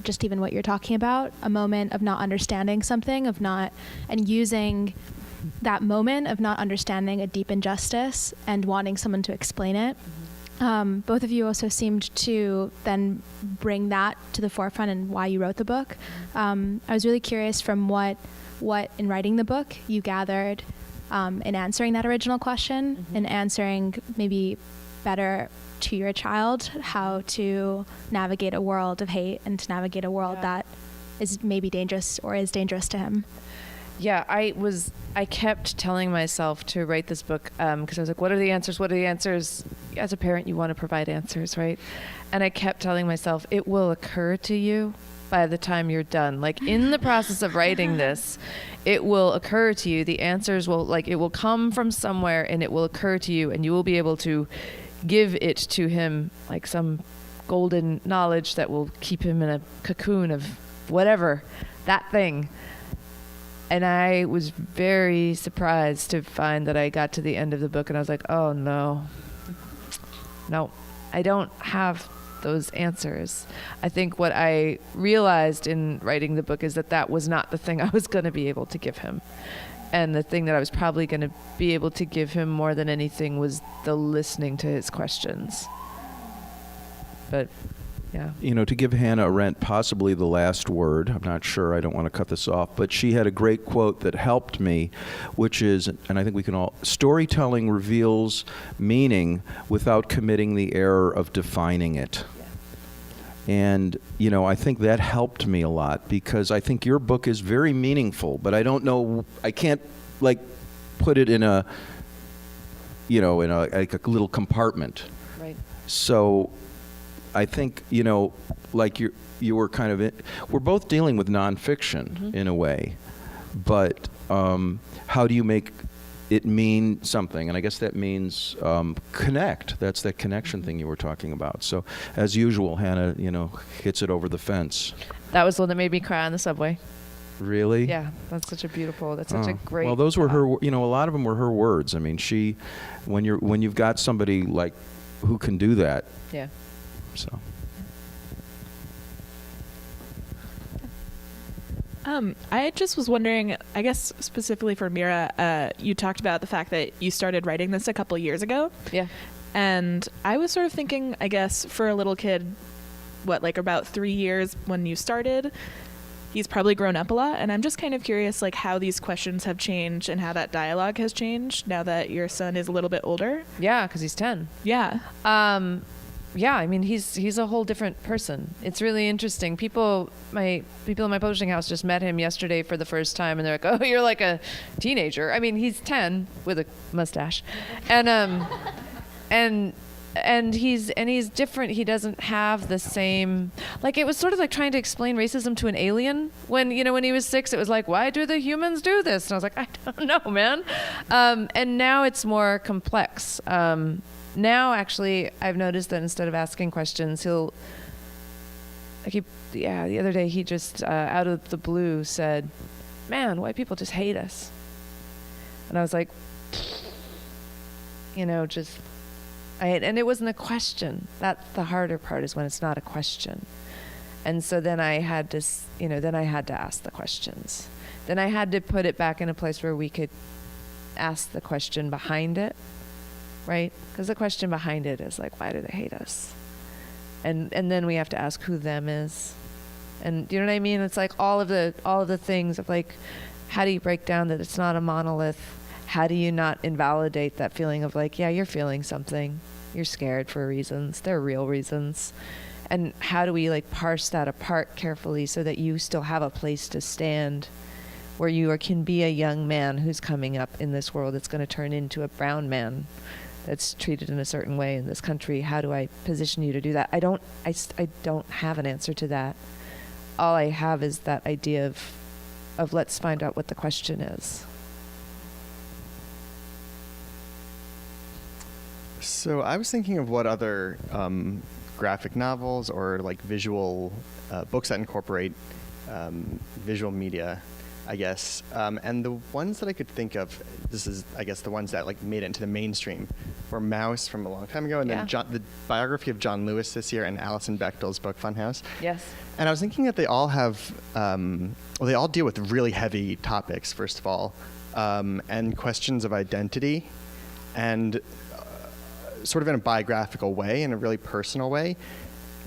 [SPEAKER 3] just even what you're talking about, a moment of not understanding something, and using that moment of not understanding a deep injustice and wanting someone to explain it. Both of you also seemed to then bring that to the forefront and why you wrote the book. I was really curious from what in writing the book you gathered in answering that original question and answering maybe better to your child how to navigate a world of hate and to navigate a world that is maybe dangerous or is dangerous to him.
[SPEAKER 2] Yeah, I kept telling myself to write this book because I was like, what are the answers? What are the answers? As a parent, you want to provide answers, right? And I kept telling myself, it will occur to you by the time you're done. Like, in the process of writing this, it will occur to you. The answers will, it will come from somewhere and it will occur to you, and you will be able to give it to him, like some golden knowledge that will keep him in a cocoon of whatever, that thing. And I was very surprised to find that I got to the end of the book and I was like, oh no, I don't have those answers. I think what I realized in writing the book is that was not the thing I was going to be able to give him. And the thing that I was probably going to be able to give him more than anything was the listening to his questions. But yeah. To give Hannah Arendt possibly the last word, I'm not sure, I don't want to cut this off, but she had a great quote that helped me, which is, and I think we can all, storytelling reveals meaning without committing the error of defining it. Yeah. And, I think that helped me a lot because I think your book is very meaningful, but I don't know, I can't, put it in a little compartment. Right.
[SPEAKER 1] So I think, you were kind of, we're both dealing with nonfiction in a way, but how do you make it mean something? And I guess that means connect. That's that connection thing you were talking about. So as usual, Hannah, hits it over the fence.
[SPEAKER 2] That was the one that made me cry on the subway.
[SPEAKER 1] Really?
[SPEAKER 2] Yeah, that's such a great.
[SPEAKER 1] Well, those were her, a lot of them were her words. I mean, when you've got somebody who can do that.
[SPEAKER 2] Yeah.
[SPEAKER 1] So.
[SPEAKER 7] I just was wondering, I guess specifically for Mira, you talked about the fact that you started writing this a couple of years ago.
[SPEAKER 2] Yeah.
[SPEAKER 7] And I was sort of thinking, I guess, for a little kid, about 3 years when you started, he's probably grown up a lot. And I'm just kind of curious, how these questions have changed and how that dialogue has changed now that your son is a little bit older.
[SPEAKER 2] Yeah, because he's 10.
[SPEAKER 7] Yeah.
[SPEAKER 2] yeah, I mean, he's a whole different person. It's really interesting. People in my publishing house just met him yesterday for the first time, and they're like, "Oh, you're like a teenager." I mean, he's 10 with a mustache, and he's different. He doesn't have the same, like, it was sort of like trying to explain racism to an alien. When he was 6, it was like, why do the humans do this? And I was like, I don't know, man. And now it's more complex. Now, actually, I've noticed that instead of asking questions, the other day he just, out of the blue, said, "Man, white people just hate us." And I was like, and it wasn't a question. That's the harder part, is when it's not a question. And so then I had to, ask the questions. Then I had to put it back in a place where we could ask the question behind it. Right? Because the question behind it is like, why do they hate us? And then we have to ask who them is. And you know what I mean? It's like all of the things of, like, how do you break down that it's not a monolith? How do you not invalidate that feeling of, like, yeah, you're feeling something. You're scared for reasons. They're real reasons. And how do we, like, parse that apart carefully so that you still have a place to stand where you can be a young man who's coming up in this world that's going to turn into a brown man that's treated in a certain way in this country. How do I position you to do that? I don't have an answer to that. All I have is that idea of let's find out what the question is.
[SPEAKER 8] So I was thinking of what other graphic novels or, like, visual books that incorporate visual media, I guess. And the ones that I could think of, this is, I guess, the ones that, like, made it into the mainstream, were Mouse from a long time ago, and then the biography of John Lewis this year, and Alison Bechdel's book Funhouse.
[SPEAKER 2] Yes.
[SPEAKER 8] And I was thinking that they all have, they all deal with really heavy topics, first of all, and questions of identity, and sort of in a biographical way, in a really personal way.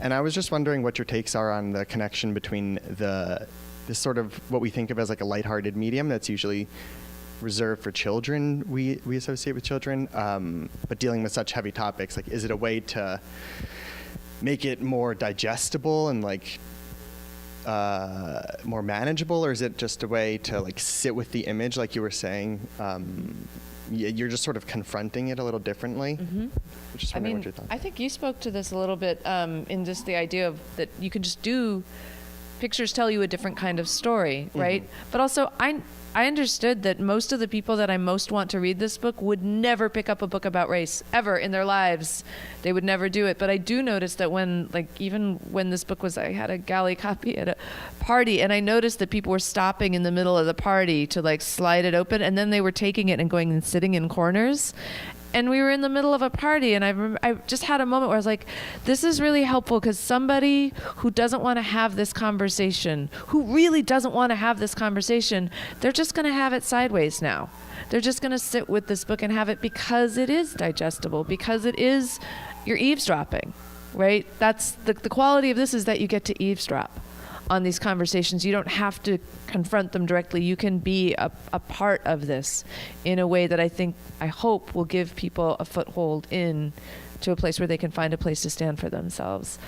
[SPEAKER 8] And I was just wondering what your takes are on the connection between this sort of what we think of as, like, a lighthearted medium that's usually reserved for children, we associate with children, but dealing with such heavy topics. Like, is it a way to make it more digestible and, like, more manageable, or is it just a way to, like, sit with the image, like you were saying? You're just sort of confronting it a little differently.
[SPEAKER 2] Mm-hmm.
[SPEAKER 8] Just wondering what your thoughts.
[SPEAKER 2] I think you spoke to this a little bit in just the idea of that you can just do pictures tell you a different kind of story, right? Mm-hmm. But also, I understood that most of the people that I most want to read this book would never pick up a book about race ever in their lives. They would never do it. But I do notice that even when this book was, I had a galley copy at a party, and I noticed that people were stopping in the middle of the party to, like, slide it open, and then they were taking it and going and sitting in corners. And we were in the middle of a party, and I just had a moment where I was like, this is really helpful, because somebody who doesn't want to have this conversation, who really doesn't want to have this conversation, they're just going to have it sideways now. They're just going to sit with this book and have it because it is digestible, because you're eavesdropping, right? That's the quality of this, is that you get to eavesdrop on these conversations. You don't have to confront them directly. You can be a part of this in a way that I hope will give people a foothold in to a place where they can find a place to stand for themselves.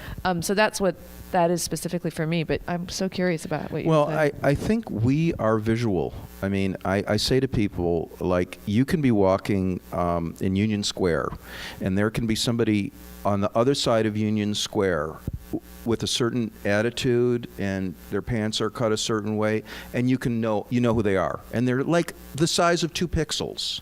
[SPEAKER 2] So that's what that is specifically for me, but I'm so curious about what you said.
[SPEAKER 1] I think we are visual. I mean, I say to people, like, you can be walking in Union Square, and there can be somebody on the other side of Union Square with a certain attitude, and their pants are cut a certain way, and you know who they are, and they're like the size of 2 pixels.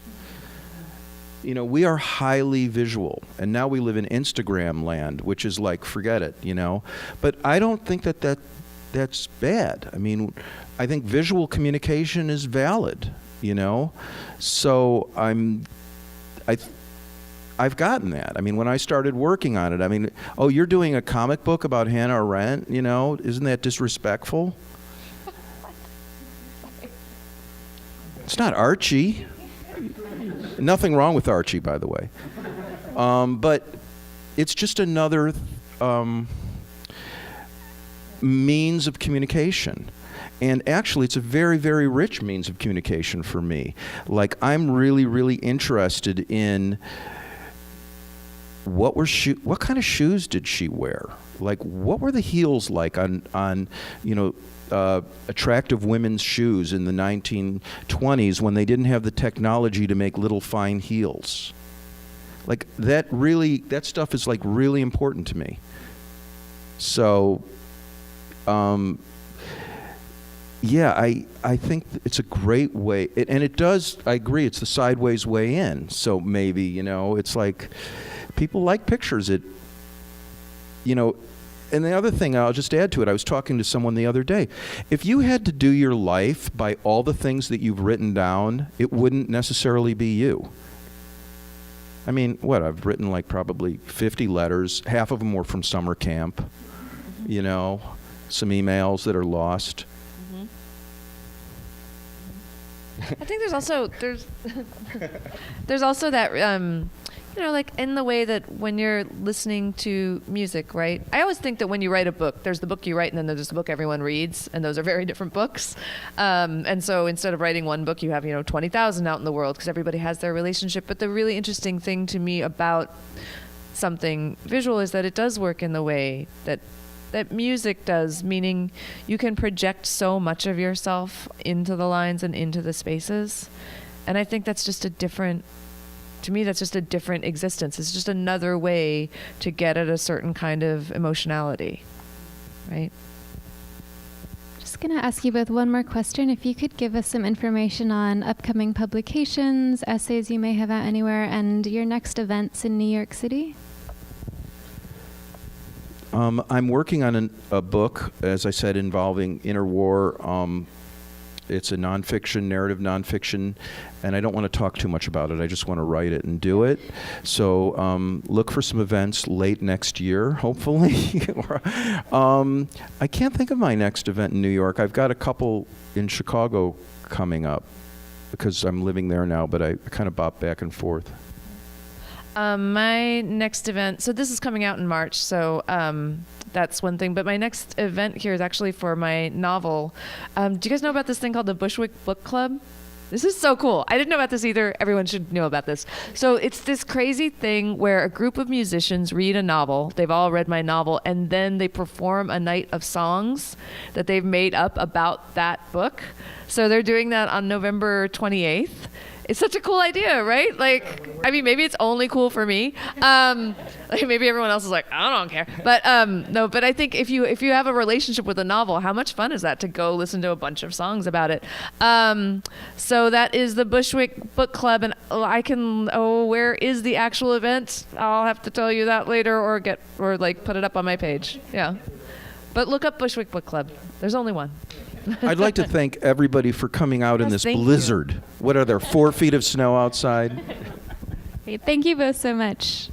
[SPEAKER 1] You know, we are highly visual, and now we live in Instagram land, which is like, forget it, you know. But I don't think that's bad. I mean, I think visual communication is valid, you know. So I've gotten that. I mean, when I started working on it, I mean, oh, you're doing a comic book about Hannah Arendt, you know? Isn't that disrespectful? It's not Archie. Nothing wrong with Archie, by the way. But it's just another means of communication. And actually, it's a very, very rich means of communication for me. Like, I'm really, really interested in what kind of shoes did she wear? Like, what were the heels like on attractive women's shoes in the 1920s when they didn't have the technology to make little fine heels? Like, that stuff is like really important to me. So, yeah, I think it's a great way, and it does, I agree, it's the sideways way in. So maybe, it's like, people like pictures. And the other thing I'll just add to it, I was talking to someone the other day. If you had to do your life by all the things that you've written down, it wouldn't necessarily be you. I mean, I've written like probably 50 letters. Half of them were from summer camp, some emails that are lost.
[SPEAKER 2] I think there's also that like in the way that when you're listening to music, right? I always think that when you write a book, there's the book you write and then there's the book everyone reads, and those are very different books. And so instead of writing one book, you have 20,000 out in the world because everybody has their relationship. But the really interesting thing to me about something visual is that it does work in the way that music does, meaning you can project so much of yourself into the lines and into the spaces. And I think that's just a different existence. It's just another way to get at a certain kind of emotionality, right?
[SPEAKER 3] Just going to ask you both one more question. If you could give us some information on upcoming publications, essays you may have out anywhere, and your next events in New York City.
[SPEAKER 1] I'm working on a book, as I said, involving interwar. It's a narrative nonfiction, and I don't want to talk too much about it. I just want to write it and do it. So look for some events late next year, hopefully. I can't think of my next event in New York. I've got a couple in Chicago coming up because I'm living there now, but I kind of bop back and forth.
[SPEAKER 2] My next event, so this is coming out in March, so that's one thing. But my next event here is actually for my novel. Do you guys know about this thing called the Bushwick Book Club? This is so cool. I didn't know about this either. Everyone should know about this. So it's this crazy thing where a group of musicians read a novel. They've all read my novel, and then they perform a night of songs that they've made up about that book. So they're doing that on November 28th. It's such a cool idea, right? Like, I mean, maybe it's only cool for me. Like maybe everyone else is like, I don't care. But no, but I think if you have a relationship with a novel, how much fun is that to go listen to a bunch of songs about it? So that is the Bushwick Book Club, and where is the actual event? I'll have to tell you that later, or put it up on my page. Yeah, but look up Bushwick Book Club. There's only one.
[SPEAKER 1] I'd like to thank everybody for coming out in this blizzard. What are there, 4 feet of snow outside?
[SPEAKER 3] Thank you both so much.